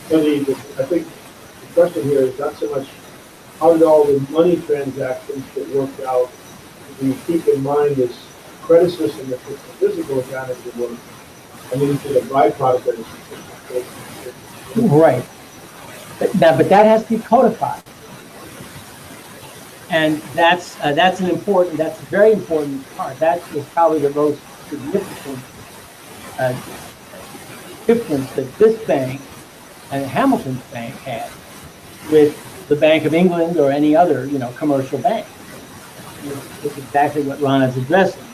so I think the question here is not so much how did all the money transactions get worked out. When you keep in mind this credit system that puts the physical economy to work, and then you see the byproduct that is Right. But that has to be codified, and that's a very important part. That is probably the most significant difference that this bank and Hamilton's bank had with the Bank of England or any other, commercial bank. It's exactly what Ron is addressing,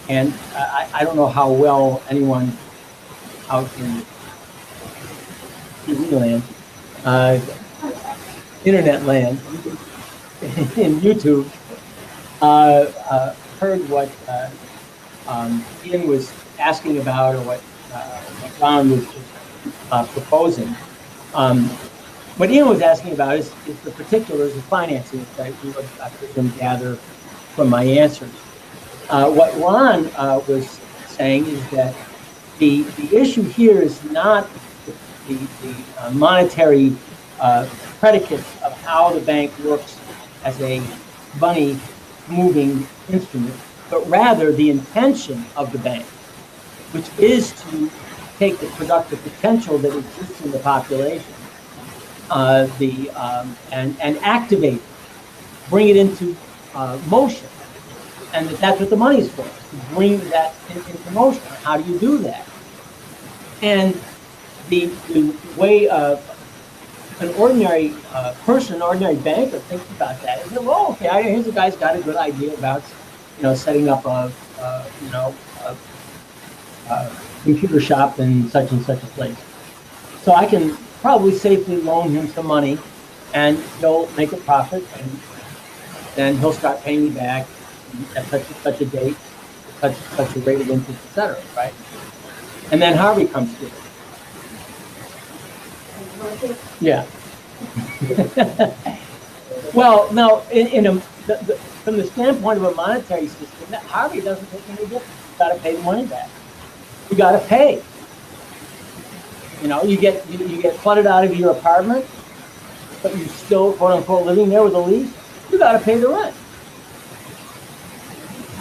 and I don't know how well anyone out in Disneyland, internet land, in YouTube, heard what Ian was asking about, or what Ron was proposing. What Ian was asking about is the particulars of financing, which I presume gather from my answers. What Ron was saying is that the issue here is not the monetary predicates of how the bank works as a money moving instrument, but rather the intention of the bank, which is to take the productive potential that exists in the population, and activate it, bring it into motion, and that's what the money's for, to bring that into motion. How do you do that? And the way an ordinary person, an ordinary banker thinks about that is, well, okay, here's a guy's got a good idea about, setting up a computer shop in such and such a place. So I can probably safely loan him some money, and he'll make a profit, and then he'll start paying me back at such a date, such a rate of interest, etc. Right? And then Harvey comes through. Yeah. Well, no, from the standpoint of a monetary system, Harvey doesn't take any difference. You got to pay the money back. You got to pay. You get flooded out of your apartment, but you're still, quote unquote, living there with a lease. You got to pay the rent.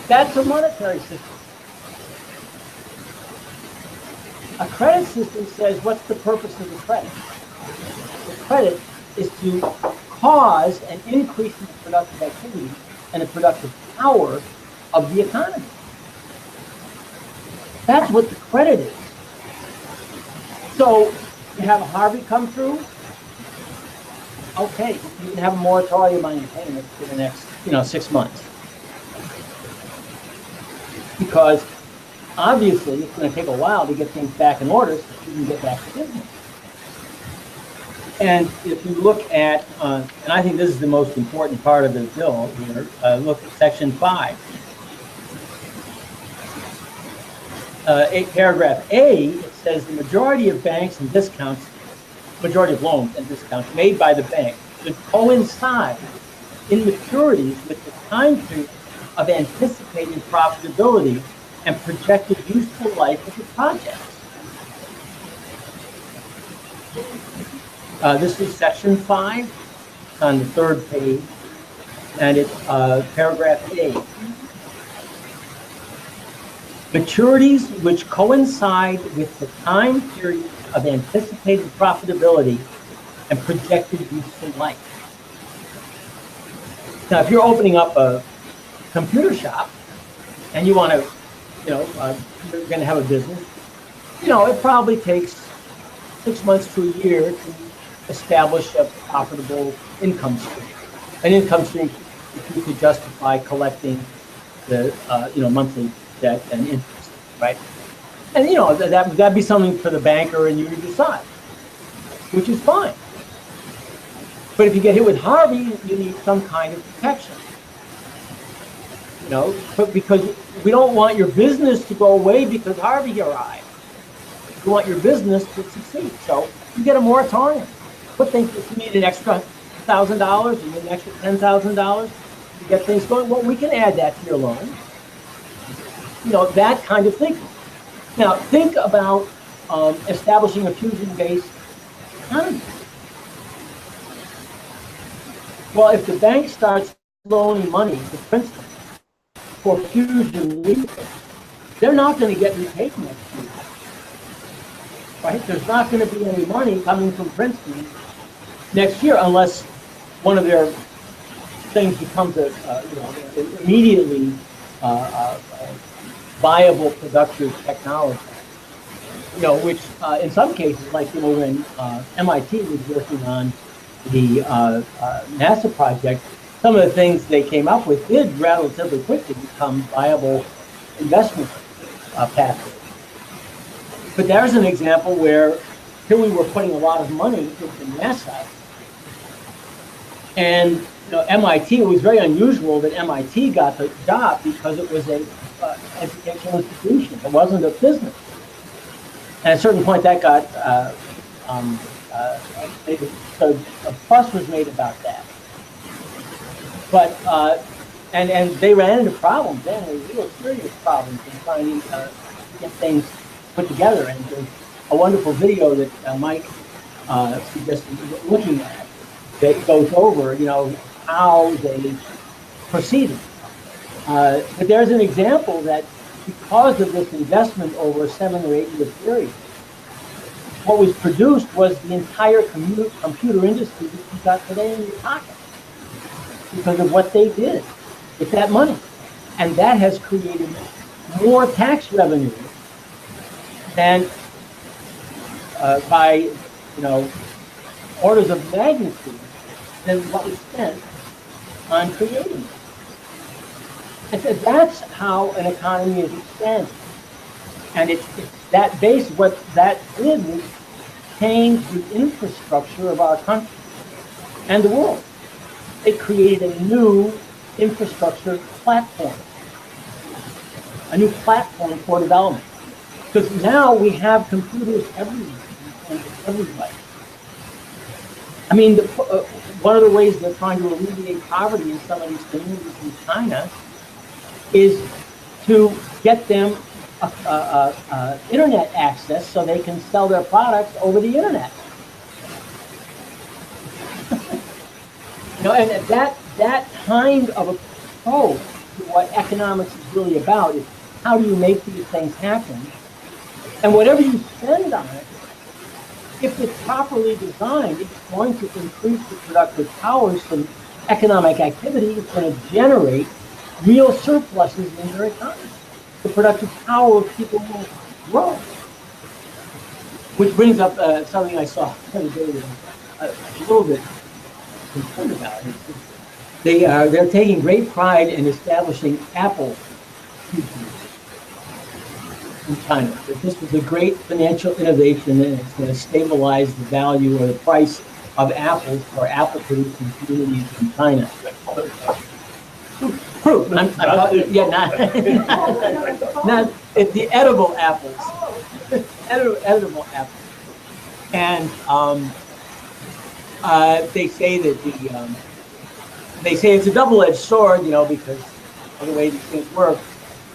That's a monetary system. A credit system says, what's the purpose of the credit? The credit is to cause an increase in the productive activity and the productive power of the economy. That's what the credit is. So you have Harvey come through. Okay, you can have a moratorium on your payments for the next, 6 months. Because obviously it's going to take a while to get things back in order so you can get back to business. And if you look at, and I think this is the most important part of the bill here, look at Section 5. Paragraph A, it says the majority of loans and discounts made by the bank should coincide in maturities with the time period of anticipated profitability and projected useful life of the project. This is Section 5 on the 3rd page, and it's paragraph A. Maturities which coincide with the time period of anticipated profitability and projected useful life. Now, if you're opening up a computer shop and you want to, you're going to have a business, it probably takes 6 months to a year to establish a profitable income stream. An income stream if you could justify collecting the, monthly debt and interest, right? And you know, that'd be something for the banker and you to decide, which is fine. But if you get hit with Harvey, you need some kind of protection. You know, but because we don't want your business to go away because Harvey arrived. We want your business to succeed. So you get a moratorium. But think if you need an extra $1,000, you need an extra $10,000 to get things going, well, we can add that to your loan. You know, that kind of thinking. Now, think about establishing a fusion-based economy. Well, if the bank starts loaning money to Princeton for fusion research, they're not going to get repaid next year. Right? There's not going to be any money coming from Princeton next year unless one of their things becomes a immediately viable, productive technology. You know, which in some cases, like when MIT was working on the NASA project, some of the things they came up with did relatively quickly become viable investment pathways. But there's an example where here we were putting a lot of money into NASA, and MIT, it was very unusual that MIT got the job because it was a educational institution. It wasn't a business. And at a certain point, that got so a fuss was made about that. But and they ran into problems then, real serious problems in trying to get things put together. And there's a wonderful video that Mike suggested looking at that goes over, how they proceeded. But there's an example that because of this investment over a 7 or 8 year period, what was produced was the entire computer industry that you got today in your pocket because of what they did with that money. And that has created more tax revenue than by, orders of magnitude than what was spent on creating it. I said that's how an economy is expanded. And it's that base, what that did was change the infrastructure of our country and the world. It created a new infrastructure platform, a new platform for development. Because now we have computers everywhere. I mean, one of the ways they're trying to alleviate poverty in some of these communities in China is to get them internet access so they can sell their products over the internet. And that kind of approach to what economics is really about is how do you make these things happen? And whatever you spend on it, if it's properly designed, it's going to increase the productive powers from economic activity. It's going to generate real surpluses in their economy. The productive power of people will grow. Which brings up something I saw the other day that I'm a little bit concerned about. They're taking great pride in establishing Apple in China. That this was a great financial innovation and it's going to stabilize the value or the price of apples for apple-producing communities in China. Fruit. Not it's the edible apples. Edible apples. And they say that they say it's a double-edged sword, because of the way these things work.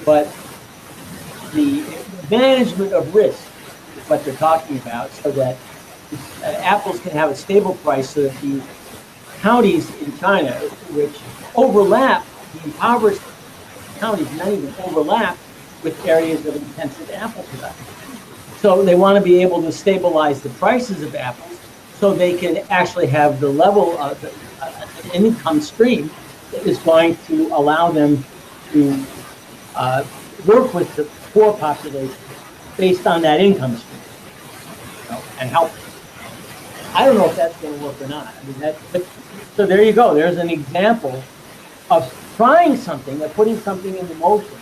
But the management of risk is what they're talking about, so that apples can have a stable price, so that the counties in China, which overlap, the impoverished counties, many of them overlap with areas of intensive apple production. So they want to be able to stabilize the prices of apples so they can actually have the level of an income stream that is going to allow them to work with the poor population based on that income stream, and help them. I don't know if that's going to work or not. I mean, so there you go. There's an example of trying something, of putting something into motion,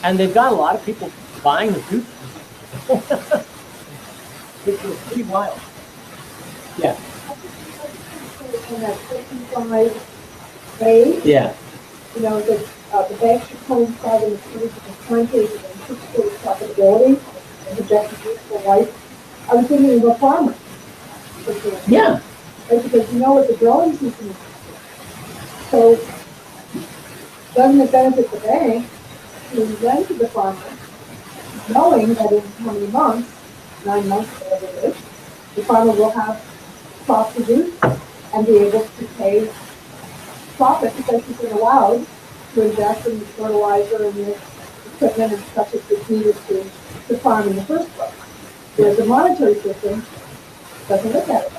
and they've got a lot of people buying the future. It's pretty wild. Yeah. In that 55A, Yeah. you know, the bank should coincide in the series of time periods of anticipated profitability and projected useful life. I was thinking of a farmer. For example. Yeah. Right, because you know what the growing season is. So, doesn't it benefit the bank to lend to the farmer, knowing that in how many months, 9 months, whatever it is, the farmer will have crop produced and be able to pay profit because he's been allowed to invest in the fertilizer and the equipment and stuff that's needed to farm in the first place. Whereas the monetary system doesn't look at it.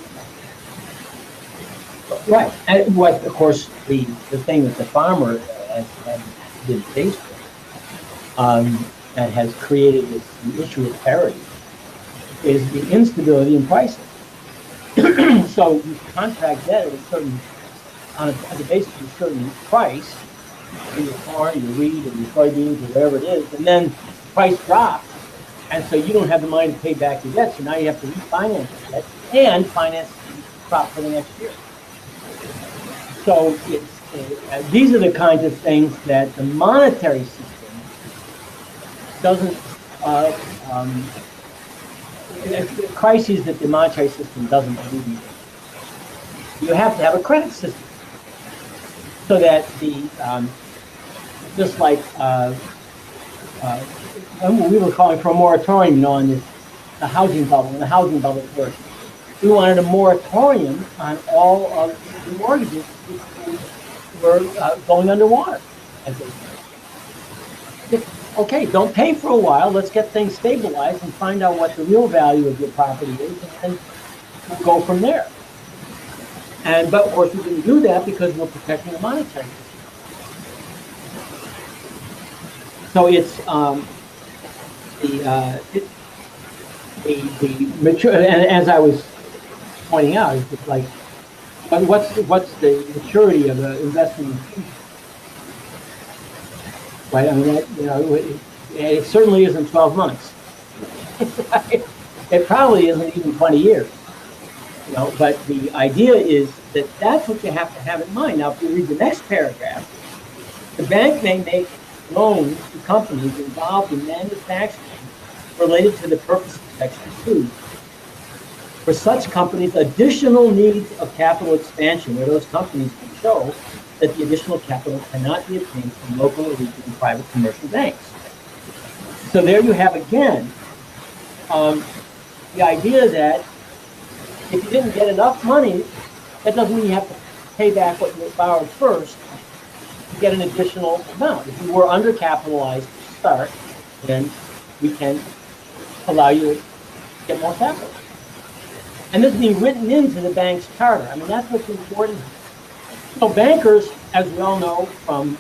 Right. And what, of course, the thing that the farmer has been faced with, that has created this issue of parity, is the instability in pricing. So you contract that at a certain, on the basis of a certain price, in your corn, your wheat, and your soybeans, or whatever it is, and then the price drops, and so you don't have the money to pay back your debt, so now you have to refinance the debt and finance the crop for the next year. So it's, these are the kinds of things that the monetary system doesn't, crises that the monetary system doesn't alleviate. You have to have a credit system so that the, just like we were calling for a moratorium, on this, the housing bubble, and the housing bubble first. We wanted a moratorium on all of the mortgages which were going underwater. Okay, don't pay for a while. Let's get things stabilized and find out what the real value of your property is, and we'll go from there. But of course, we didn't do that because we're protecting the monetary system. So it's the mature, and as I was pointing out, it's just like, what's the maturity of the investment in future? Right? I mean, it certainly isn't 12 months. It probably isn't even 20 years. You know, but the idea is that that's what you have to have in mind. Now, if you read the next paragraph, the bank may make loans to companies involved in manufacturing related to the purpose of Section 2. For such companies, additional needs of capital expansion, where those companies can show that the additional capital cannot be obtained from local or regional private commercial banks. So there you have again the idea that if you didn't get enough money, that doesn't mean you have to pay back what you borrowed first to get an additional amount. If you were undercapitalized to start, then we can allow you to get more capital. And this is being written into the bank's charter. I mean, that's what's important. So bankers, as we all know from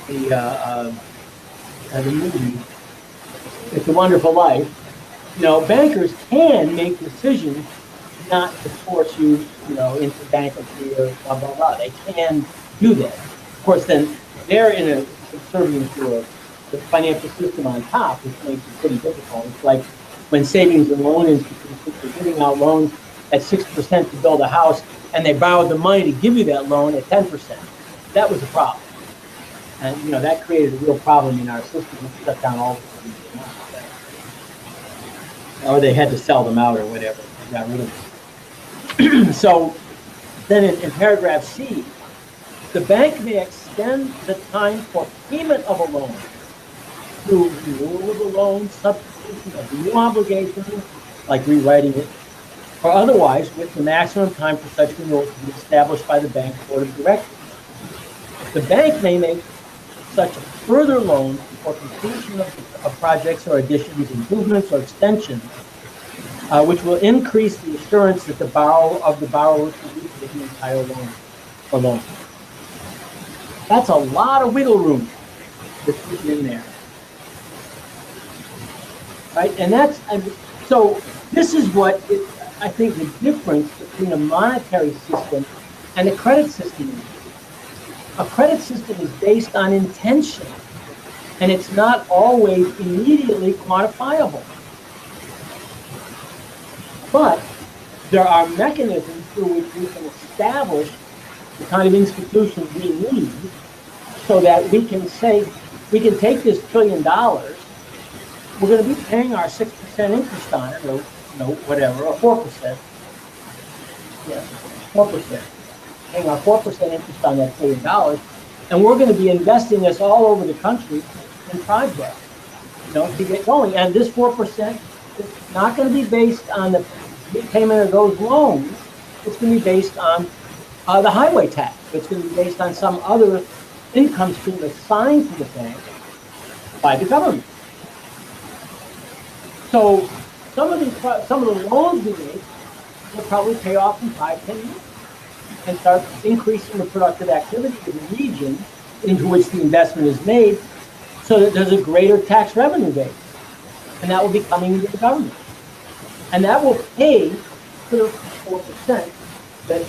the movie It's a Wonderful Life, you know, bankers can make decisions not to force you, you know, into bankruptcy or blah, blah, blah. They can do that. Of course, then they're in a subservient to the financial system on top, which makes it pretty difficult. It's like when savings and loan institutions are giving out loans at 6% to build a house, and they borrowed the money to give you that loan at 10%. That was a problem. And, you know, that created a real problem in our system. We shut down all the things. Or they had to sell them out or whatever. They got rid of them. So then in paragraph C, the bank may extend the time for payment of a loan through renewal of the loan, substitution of new obligations, like rewriting it, or otherwise with the maximum time for such renewal to be established by the bank board of directors. The bank may make such a further loan for completion of projects or additions, improvements, or extensions, which will increase the assurance that the borrower will repay the entire loan or loan. That's a lot of wiggle room that's written in there, right? And so this is what I think the difference between a monetary system and a credit system is. A credit system is based on intention. And it's not always immediately quantifiable. But there are mechanisms through which we can establish the kind of institutions we need so that we can say, we can take this $1 trillion, we're going to be paying our 6% interest on it, or whatever, or 4%. Yeah, 4%. Paying our 4% interest on that $1 trillion, and we're going to be investing this all over the country in projects, to get going. And this 4% is not going to be based on the repayment of those loans. It's going to be based on the highway tax. It's going to be based on some other income stream assigned to the bank by the government. So some of the loans we make will probably pay off in 5-10 years and start increasing the productive activity of the region into which the investment is made, so that there's a greater tax revenue base, and that will be coming into the government, and that will pay for the 4% that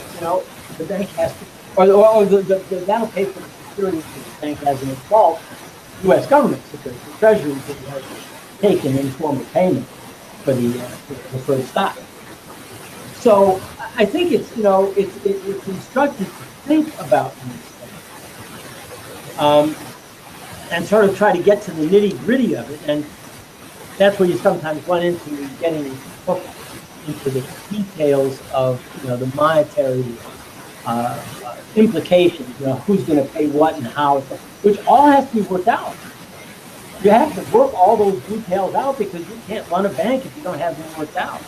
the bank has to, or that'll pay for the securities that the bank has in its vault, U.S. government securities, the treasuries that it has taken in form of payment for the preferred stock. So I think it's it's instructive to think about these things, and sort of try to get to the nitty gritty of it, and that's where you sometimes run into getting into the details of the monetary implications. Who's going to pay what and how, which all has to be worked out. You have to work all those details out because you can't run a bank if you don't have them worked out.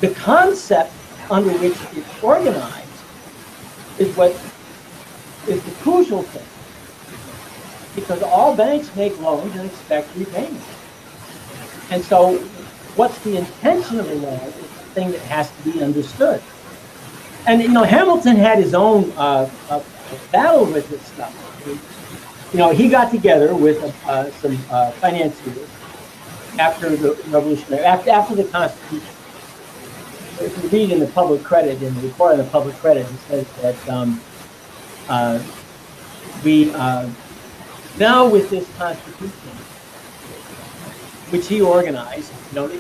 The concept under which it's organized is what is the crucial thing, because all banks make loans and expect repayment. And so what's the intention of the loan is the thing that has to be understood. And Hamilton had his own battle with this stuff. He got together with some financiers after the Revolutionary, after the Constitution. If you read in the public credit, in the report on the public credit, it says that we now with this Constitution, which he organized,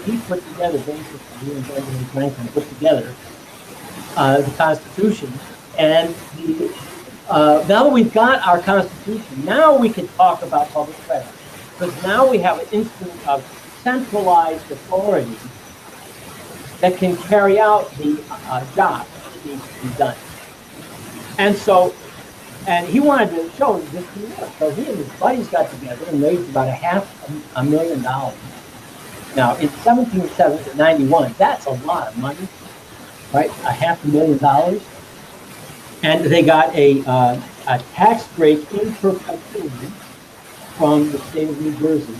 he put together basically, he and Benjamin Franklin put together the Constitution, and now that we've got our Constitution, now we can talk about public credit, because now we have an instance of centralized authority that can carry out the job that needs to be done. And he wanted to show this can work. So he and his buddies got together and raised about $500,000. Now, in 1791, that's a lot of money, right? $500,000. And they got a tax break in perpetuity from the state of New Jersey.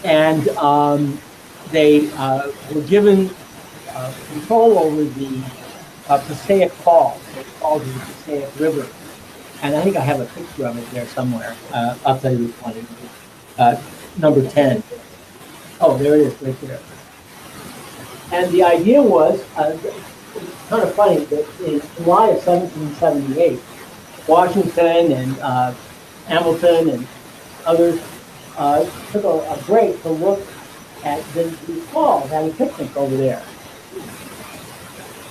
And they were given control over the Passaic Falls. It's called the Passaic River. And I think I have a picture of it there somewhere. I'll tell you which one it is. Number 10. Oh, there it is, right there. And the idea was, it's kind of funny, that in July of 1778, Washington and Hamilton and others took a break to look at the falls, had a picnic over there.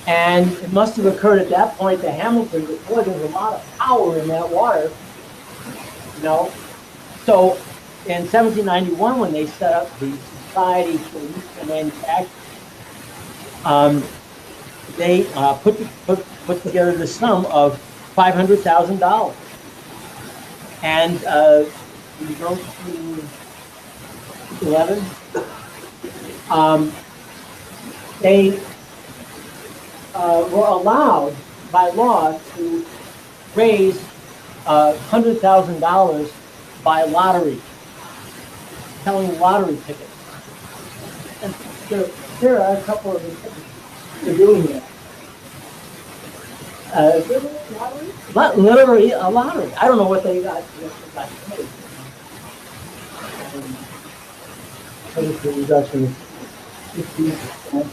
And it must have occurred at that point to Hamilton that, boy, there's a lot of power in that water, So in 1791, when they set up the Society for Nuclear Manufacturing, they put together the sum of $500,000. And you go to 11. They were allowed by law to raise $100,000 by lottery, selling lottery tickets. And there are a couple of them that are doing that. Literally a lottery. I don't know what they got paid. The reduction is 15%.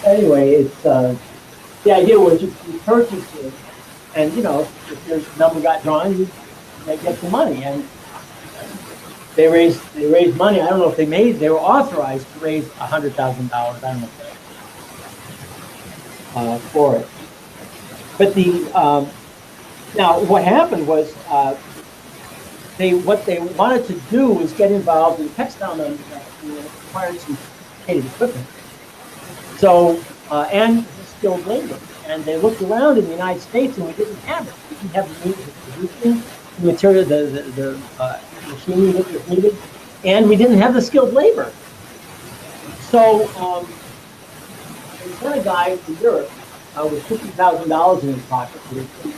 Anyway, it's the idea was you purchase it And if there's a number got drawn, they get the money. And they raised money. I don't know if they were authorized to raise $100,000. I don't know for it. But now what happened was what they wanted to do was get involved in textile manufacturing, and it required some sophisticated equipment. So and skilled labor. And they looked around in the United States, and we didn't have it. We didn't have the means of producing the material, the machinery that was needed, and we didn't have the skilled labor. So they sent a guy to Europe with $50,000 in his pocket to recruit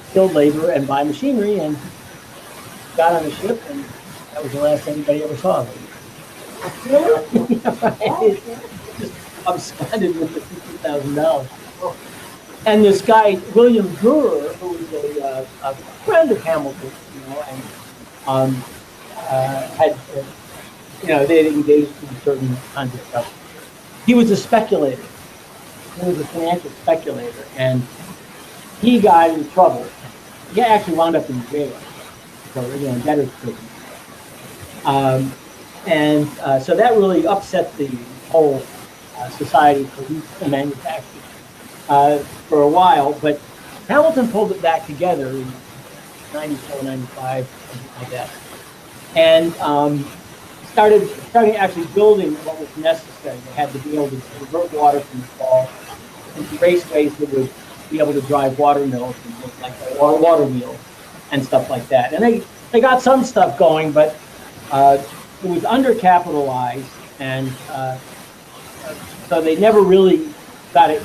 skilled labor and buy machinery, and got on a ship, and that was the last anybody ever saw of him. Just absconded with the $50,000. And this guy, William Durer, who was a friend of Hamilton, and had, they had engaged in certain kinds of stuff. He was a speculator. He was a financial speculator, and he got in trouble. He actually wound up in jail, so debtor's prison. So that really upset the whole society for manufacturing for a while, but Hamilton pulled it back together in 94, 95, something like that, and started actually building what was necessary. They had to be able to divert water from the fall into raceways that would be able to drive water mills and things like that, water wheels and stuff like that. And they got some stuff going, but it was undercapitalized, and so they never really got it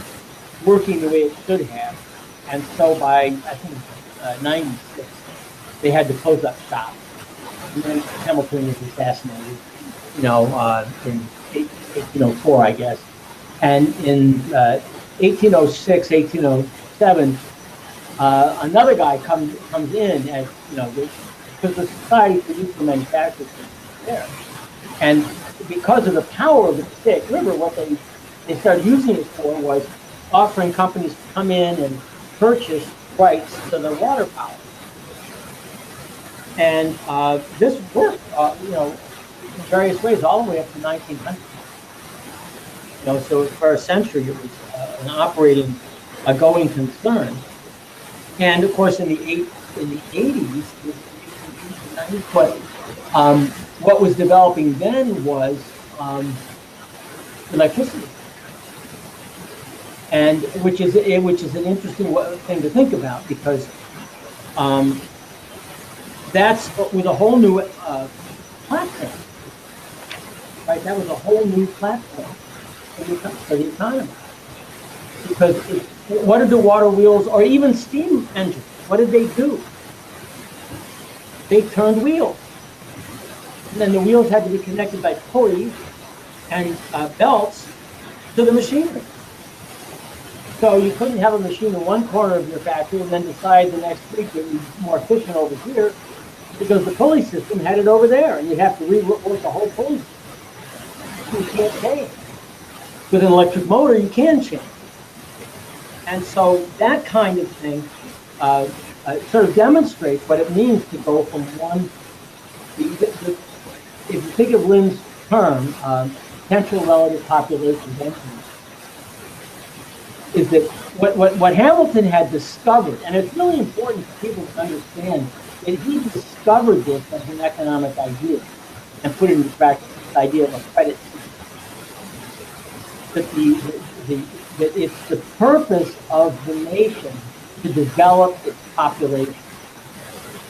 working the way it should have. And so by, I think, 96, they had to close up shop. And then Hamilton was assassinated, in 1804, I guess. And in 1806, 1807, another guy comes in as, because the Society for Useful Manufacturers was there. And because of the power of the Passaic River, what they started using it for was offering companies to come in and purchase rights to the water power. And this worked, in various ways, all the way up to 1900. So for a century, it was an operating, a going concern. And of course, in the 80s, what was developing then was electricity, and which is an interesting thing to think about, because that's with a whole new platform, right? That was a whole new platform for the economy. Because what did the water wheels, or even steam engines, what did they do? They turned wheels. And then the wheels had to be connected by pulleys and belts to the machinery. So you couldn't have a machine in one corner of your factory and then decide the next week it was more efficient over here, because the pulley system had it over there, and you'd have to rework the whole pulley system. You can't change. With an electric motor, you can change. And so that kind of thing sort of demonstrates what it means to go from one. If you think of Lynn's term, potential relative population density, is that what Hamilton had discovered, and it's really important for people to understand that he discovered this as an economic idea and put it into practice, this idea of a credit system. That it's the purpose of the nation to develop its population,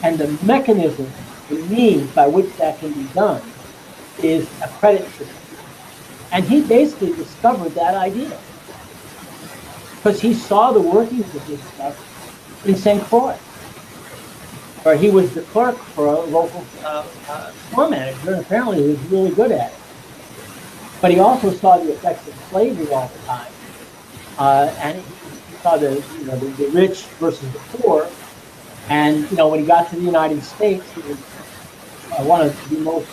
and the mechanism, the means by which that can be done, is a credit system. And he basically discovered that idea because he saw the workings of this stuff in St. Croix, where he was the clerk for a local store manager, and apparently he was really good at it. But he also saw the effects of slavery all the time. And he saw the rich versus the poor. And, when he got to the United States, he was one of the most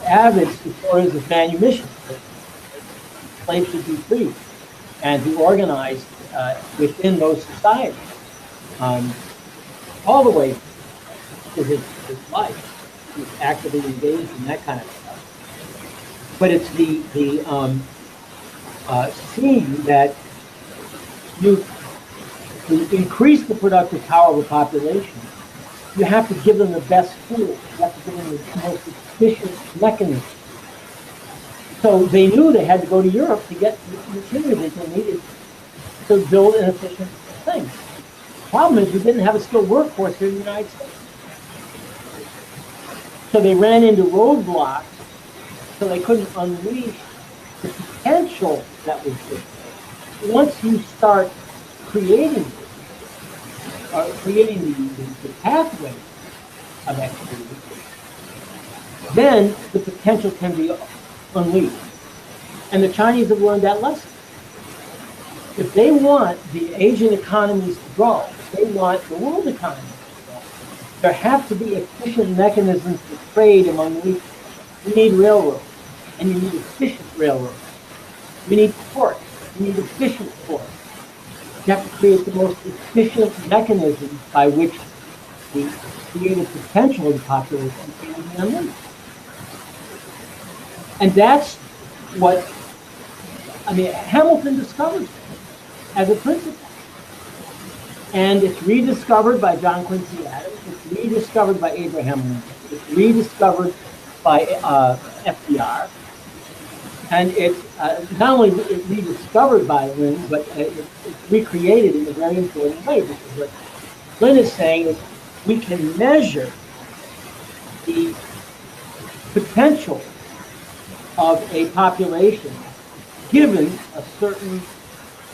avid supporters of manumission. Slaves should be free. And he organized within those societies. all the way to his life. He was actively engaged in that kind of stuff. But it's the seeing that you to increase the productive power of a population, you have to give them the best tools. You have to give them the most efficient mechanism. So they knew they had to go to Europe to get the materials they needed to build an efficient thing. The problem is we didn't have a skilled workforce here in the United States. So they ran into roadblocks, so they couldn't unleash the potential that was there. Once you start creating the pathway of activity, then the potential can be unleashed. And the Chinese have learned that lesson. If they want the Asian economies to grow, if they want the world economy to grow, there have to be efficient mechanisms to trade among the regions. You need railroads, and you need efficient railroads. You need ports, you need efficient ports. You have to create the most efficient mechanisms by which the creative potential of the population can be unleashed. And that's what, Hamilton discovered as a principle. And it's rediscovered by John Quincy Adams, it's rediscovered by Abraham Lincoln, it's rediscovered by FDR. And it's not only rediscovered by Lynn, but it's recreated in a very important way. Because what Lynn is saying is we can measure the potential of a population given a certain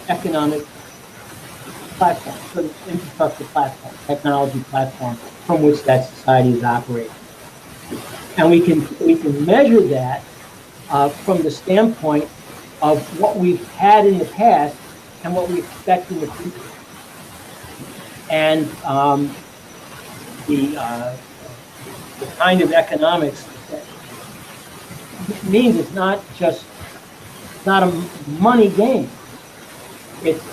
economic platform, certain infrastructure platform, technology platform from which that society is operating. And we can measure that from the standpoint of what we've had in the past and what we expect in the future. And the kind of economics that means it's not a money game. It's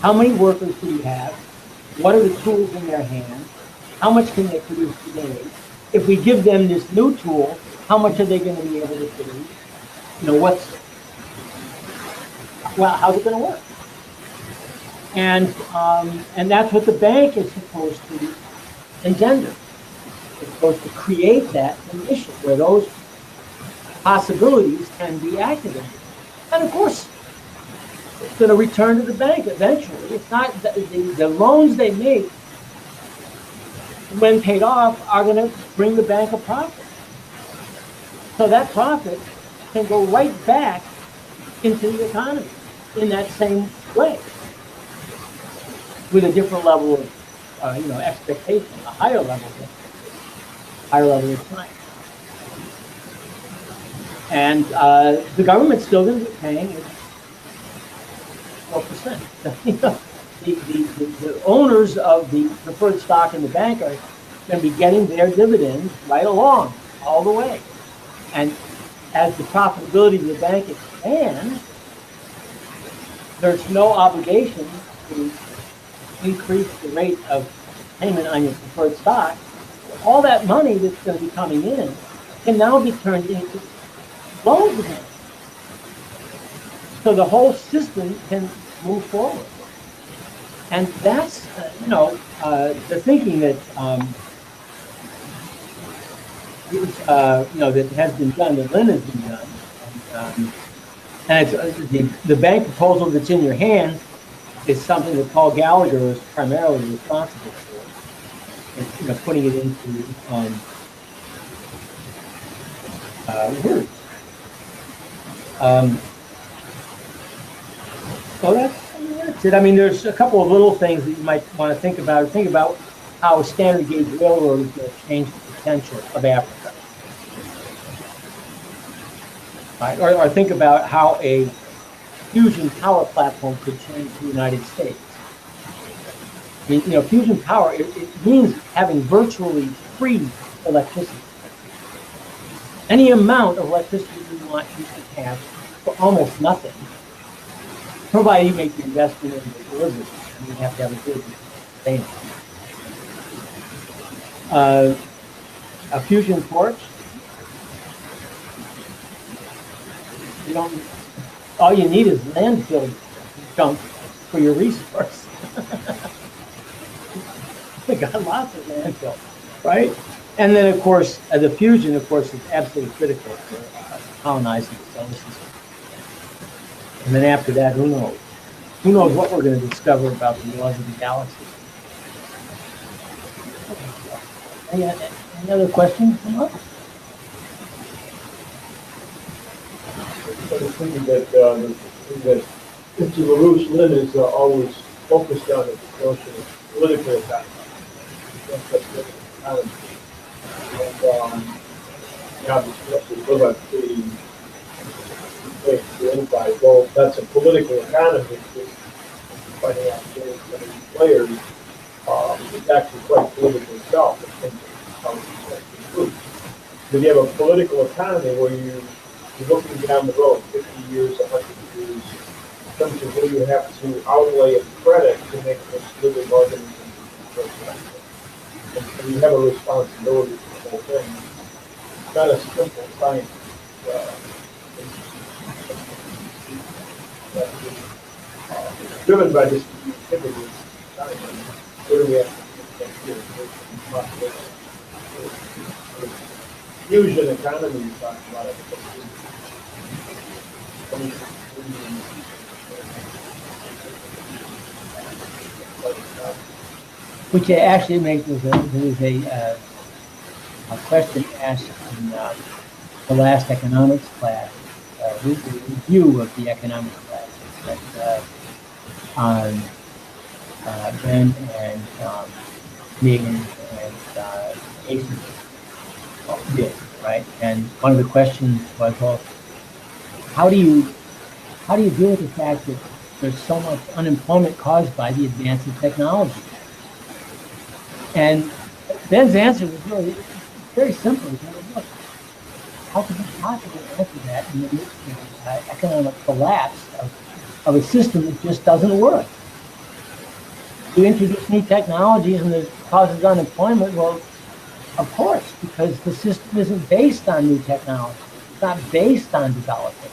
how many workers do you have? What are the tools in their hands? How much can they produce today? If we give them this new tool, how much are they going to be able to produce? How's it going to work? And that's what the bank is supposed to engender. It's supposed to create that condition where those possibilities can be activated. And of course, it's going to return to the bank eventually. It's not the loans they make when paid off are going to bring the bank a profit. So that profit can go right back into the economy in that same way, with a different level of, expectation, a higher level of time. And the government's still going to be paying 4%. The owners of the preferred stock in the bank are going to be getting their dividends right along, all the way. And as the profitability of the bank expands, there's no obligation to increase the rate of payment on your preferred stock. All that money that's going to be coming in can now be turned into loans again. So the whole system can move forward. And that's, the thinking that, that has been done, that Lynn has been done. And it's, the bank proposal that's in your hand is something that Paul Gallagher is primarily responsible for. And, putting it into words. So that's it. There's a couple of little things that you might want to think about. Think about how a standard gauge railroad is going to change the potential of Africa. Right? Or think about how a fusion power platform could change the United States. Fusion power, it means having virtually free electricity. Any amount of electricity you want, you can have for almost nothing. provided you make the investment in the delivery, and you have to have a business to sustain it. A fusion torch. You don't. All you need is landfill dump for your resource. We got lots of landfill, right? And then, of course, the fusion, of course, is absolutely critical for colonizing the solar system. And then after that, who knows? Who knows what we're going to discover about the laws of the galaxy? Any other questions? I was thinking that Mr. LaRouche Lynn is always focused on the notion of political economy. Obviously, live on pretty big to anybody. Well, that's a political economy. Finding out many players, it's actually quite political itself in terms of how it's actually moved. But you have a political economy where you're looking down the road, 50 years, 100 years, in terms of where you have to outlay of credit to make this living organism. And you have a responsibility for the whole thing. It's not a simple science. It's driven by this activity. Where do we have to fusion economy you talk about it. Which actually makes there was a question asked in the last economics class, review of the economics class that Ben and Megan and Jason did, right? And one of the questions was, well, how do you deal with the fact that there's so much unemployment caused by the advance of technology? And Ben's answer was really very simple. He said, look, how could you possibly answer that in the midst of economic collapse of a system that just doesn't work? You introduce new technologies and it causes unemployment. Well, of course, because the system isn't based on new technology. It's not based on development.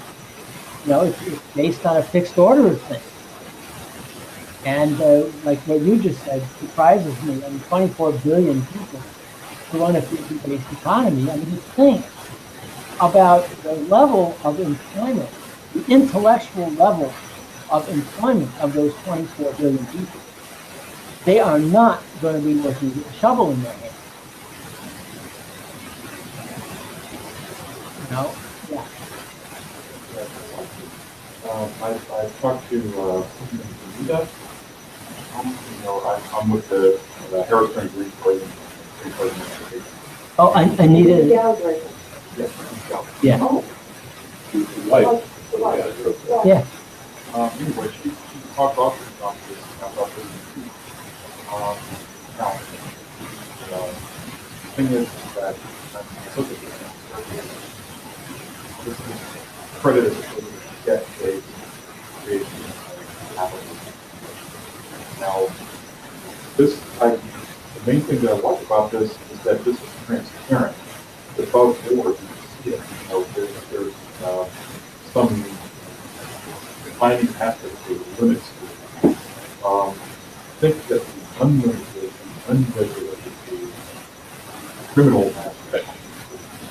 You know, it's based on a fixed order of things. And like what you just said, surprises me. I mean, 24 billion people to run a 50-based economy. I mean, just think about the level of employment, the intellectual level of employment of those 24 billion people. They are not going to be working with a shovel in their hand. You know? Yeah. I talked to Anita. You know, I'm with the Harris Springs Resource. Oh, I need it. Yes. Yeah. Oh. Yeah. Anyway, she talked often about this. Now, the thing is that this is credit is debt-based creation of capital. Now, the main thing that I like about this is that this is transparent. Above board, you can see it. You know, there's some defining aspects of limits to it. I think that the unlimited, unregulated, criminal aspect,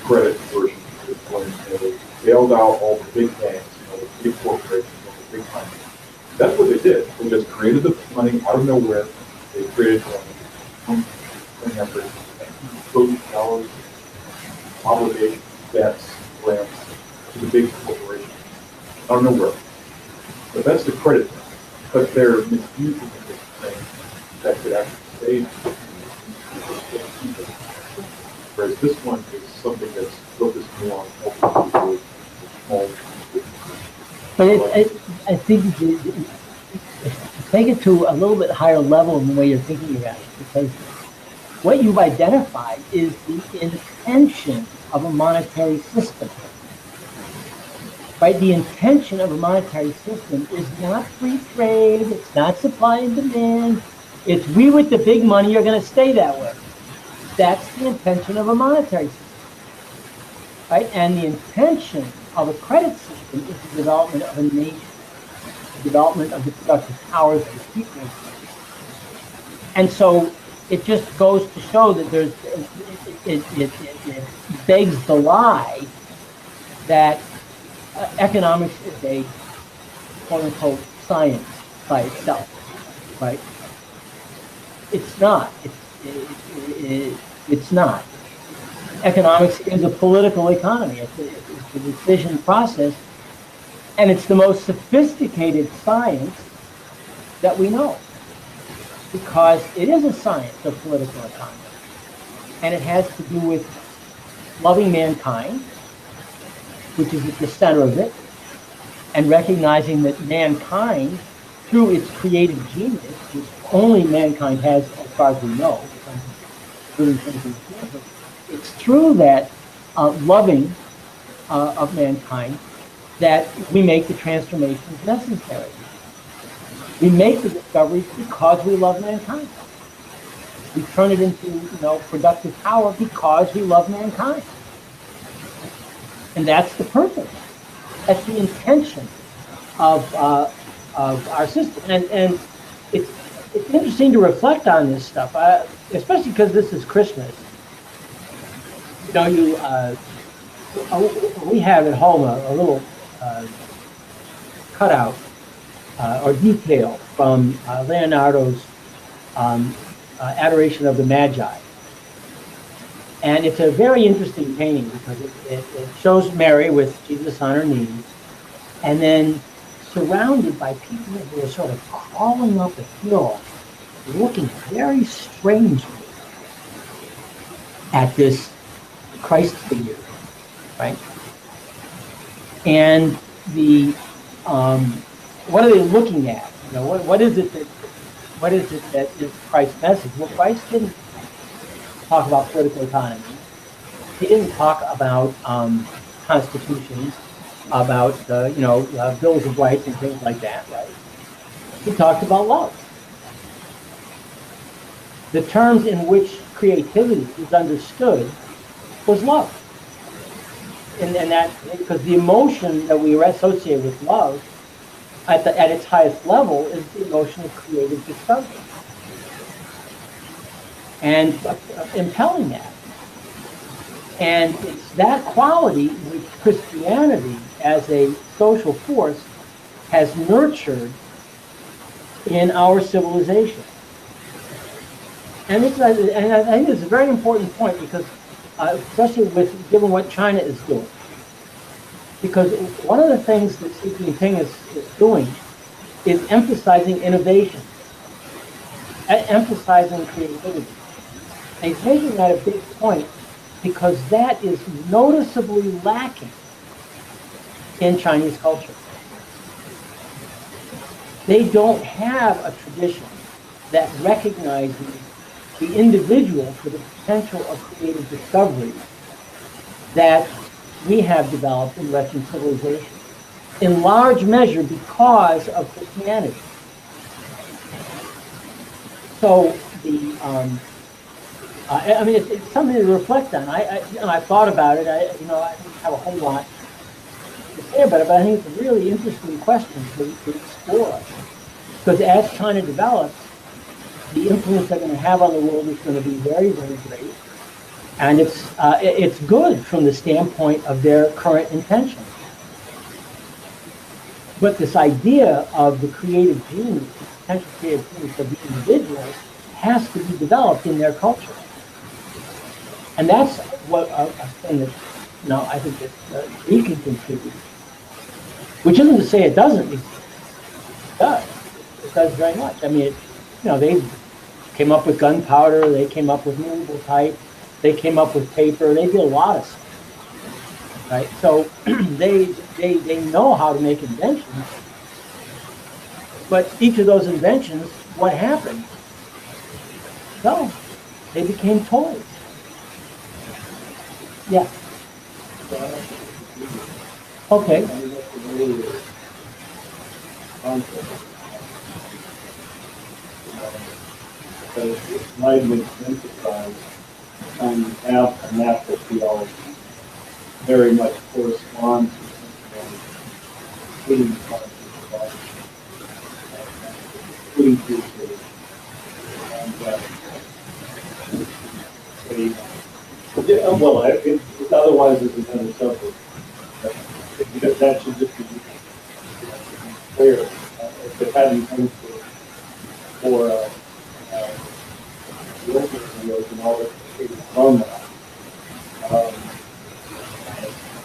credit version is when they bailed out all the big banks, you know, the big corporations, the big companies. That's what they did. They just created the money out of nowhere. They created $1 trillion obligations, debts, grants to the big corporations out of nowhere. But that's the credit. But they're misusing this thing that could actually save people. Whereas this one is something that's focused more on helping people with small businesses. But I think take it to a little bit higher level in the way you're thinking about it, because what you've identified is the intention of a monetary system. right? The intention of a monetary system is not free trade, it's not supply and demand, it's we with the big money are going to stay that way. That's the intention of a monetary system, right? And the intention of a credit system is the development of a nation, the development of the productive powers of the people. And so it just goes to show that it begs the lie that economics is a quote-unquote science by itself, right? It's not. It's not. Economics is a political economy. It's a decision process, and it's the most sophisticated science that we know, because it is a science of political economy, and it has to do with loving mankind, which is at the center of it, and recognizing that mankind, through its creative genius, which only mankind has as far as we know, it's through that loving of mankind that we make the transformations necessary. We make the discoveries because we love mankind. We turn it into, productive power because we love mankind. And that's the purpose. That's the intention of our system. And it's interesting to reflect on this stuff, especially because this is Christmas. We have at home a little cutout or detail from Leonardo's Adoration of the Magi. And it's a very interesting painting because it shows Mary with Jesus on her knees, and then surrounded by people who are sort of crawling up a hill, looking very strangely at this Christ figure, right? And the what are they looking at? What is it that is Christ's message? Well, Christ didn't talk about political economy. He didn't talk about constitutions, about bills of rights and things like that, right? He talked about love. The terms in which creativity is understood was love. And that, because the emotion that we associate with love at its highest level is the emotion of creative discovery. And impelling that. And it's that quality which Christianity as a social force has nurtured in our civilization. And I think it's a very important point because, especially given what China is doing. Because one of the things that Xi Jinping is doing is emphasizing innovation, emphasizing creativity. And he's making that a big point because that is noticeably lacking in Chinese culture. They don't have a tradition that recognizes the individual for the potential of creative discovery that we have developed in Western civilization, in large measure because of Christianity. So it's something to reflect on. I've thought about it. I don't have a whole lot to say about it, but I think it's a really interesting question to explore. Because as China develops, the influence they're going to have on the world is going to be very, very great. And it's good from the standpoint of their current intention. But this idea of the creative genius, the potential creative genius of the individual has to be developed in their culture. And that's what a thing that, I think that we can contribute. Which isn't to say it doesn't. It does. It does very much. I mean, they came up with gunpowder. They came up with movable type. They came up with paper. They did a lot of stuff. Right? So they know how to make inventions. But each of those inventions, what happened? No, they became toys. Yeah. Okay. earlier concept. Because it might have emphasized and have a natural theology very much corresponds to something including the concept of life, including creativity, and yeah, well, it otherwise is another subject. Because that should just be clear. If it hadn't been for the opening was and all that came from that,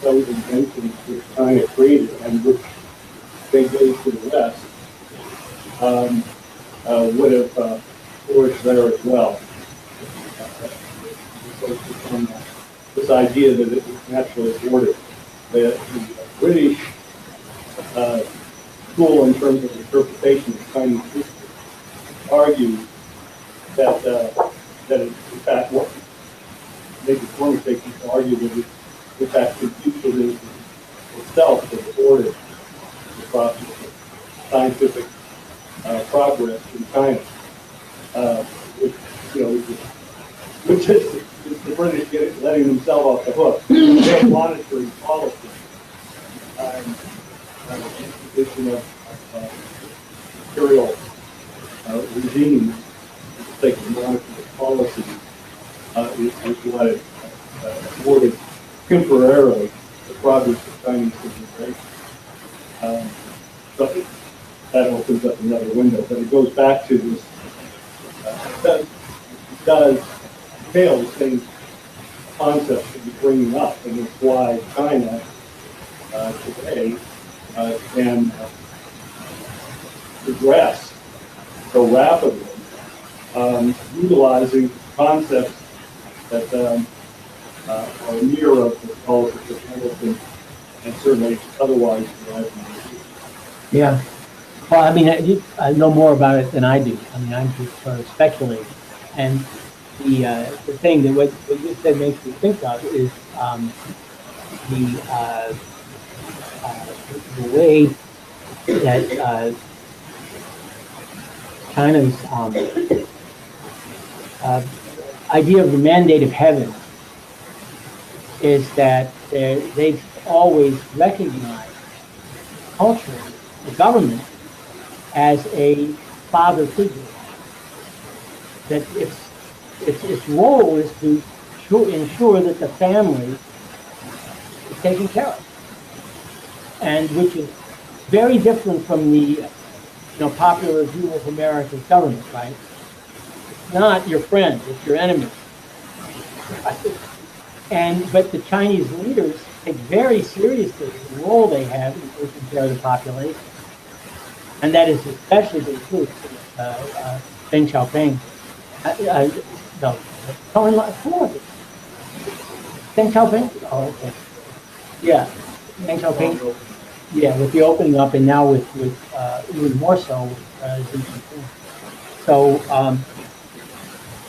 those inventions which China created and which they gave to the West would have flourished there as well. This idea that it was naturally ordered. The British school, in terms of interpretation of Chinese history, argues that that in fact, what maybe one mistake is to argue that in fact Confucianism itself has ordered the process of scientific progress in China, which which is the British letting themselves off the hook. Their monetary policy and imposition of imperial regimes for the sake of monetary policy is what afforded temporarily the progress of Chinese civilization. So that opens up another window, but it goes back to this. It does fail the same concept that you're bringing up, and it's why China today can progress so rapidly, utilizing concepts that are near of the politics of Hamilton and certainly otherwise derived from history. Yeah. Well, I mean, I know more about it than I do. I mean, I'm just sort of speculating. And the thing that what you said makes me think of is the way that China's idea of the mandate of heaven is that they've always recognized culturally the government as a father figure. That its role is to ensure that the family is taken care of, and which is very different from the popular view of American government, right? It's not your friend, it's your enemy. But the Chinese leaders take very seriously the role they have in taking care of the population. And that is especially the truth of Deng Xiaoping. No, who was it? Deng Xiaoping? Oh, okay. Yeah, Deng Xiaoping. Yeah, with the opening up, and now with even more so with Xi Jinping. So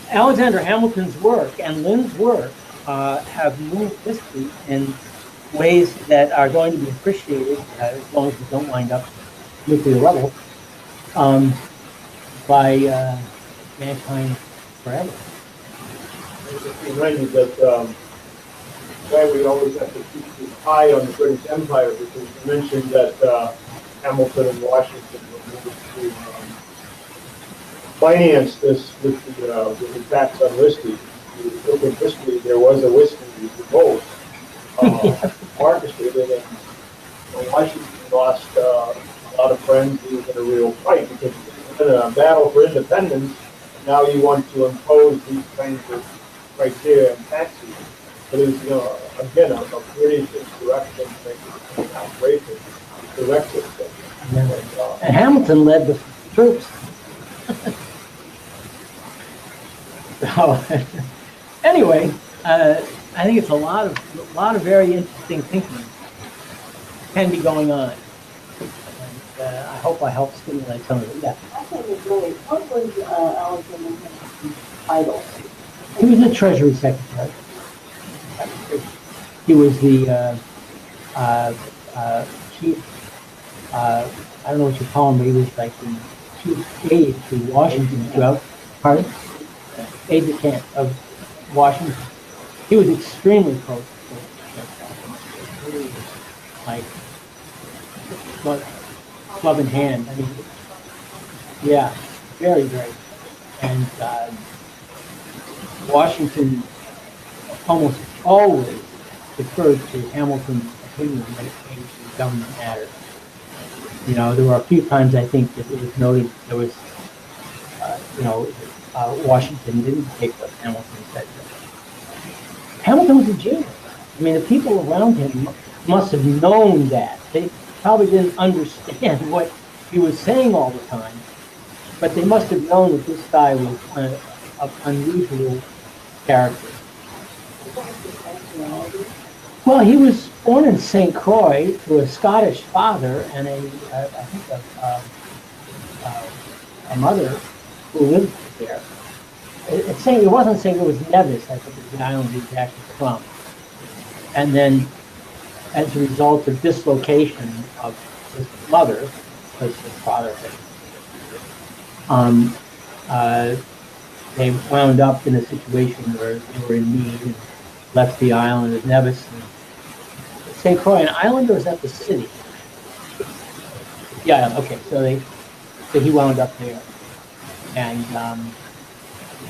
Alexander Hamilton's work and Lin's work have moved history in ways that are going to be appreciated as long as we don't wind up nuclear level by mankind forever. It reminds me that why we always have to keep this eye on the British Empire, because you mentioned that Hamilton and Washington were moved to finance this with the tax on whiskey. If you look at history, there was a whiskey revolt orchestrated, and Washington lost a lot of friends. He was in a real fight because in a battle for independence. Now you want to impose these kinds of criteria and taxes. But it was, again, a British insurrection, an outrageous directive. And Hamilton led the troops. So, anyway, I think it's a lot of very interesting thinking can be going on. And, I hope I helped stimulate some of it. Yeah. I think it's really, what was Alexander Hamilton's title? He was the Treasury Secretary. He was the chief I don't know what you call him, but he was like the chief aide to Washington throughout, pardon? Aide de camp of Washington. He was extremely close to like, glove in hand. I mean, yeah, very, very. And Washington almost always deferred to Hamilton's opinion when it came to government matters. You know, there were a few times I think that it was noted there was, Washington didn't take what Hamilton said. Hamilton was a genius. I mean, the people around him must have known that. They probably didn't understand what he was saying all the time, but they must have known that this guy was an unusual character. Well, he was born in St. Croix to a Scottish father and a mother who lived there. It wasn't St. It was Nevis, I think, is the island he was actually from. And then, as a result of dislocation of his mother, because his father had, they wound up in a situation where they were in need and left the island of Nevis. St. Croix, an island, or is that the city? Yeah, okay, so he wound up there. And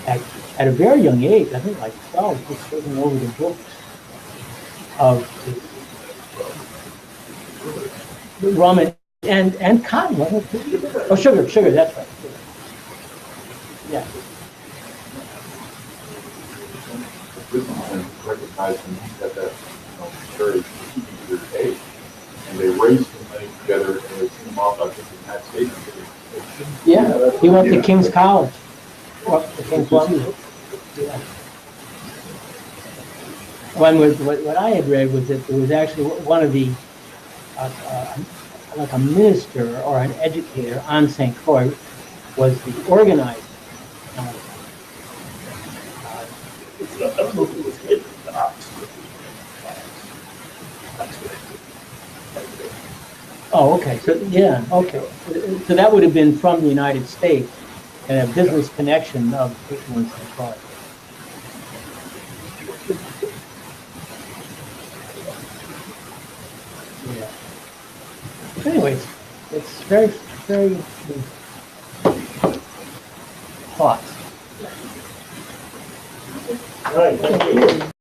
at a very young age, I think like 12, just taking over the books of rum and cotton, wasn't it? Oh, sugar, that's right. Yeah. This one recognized him at that very teenager age, and they raised some money together and they sent him off, I think, in the United States. Yeah, he went to King's College. Up to King's Columbia. Yeah. What I had read was that there was actually one of the, like a minister or an educator on St. Croix was the organizer. Oh, okay. So yeah, okay. So that would have been from the United States and a business connection of people in St. Croix. Yeah. Anyways, it's very, very hot. Right, thank you.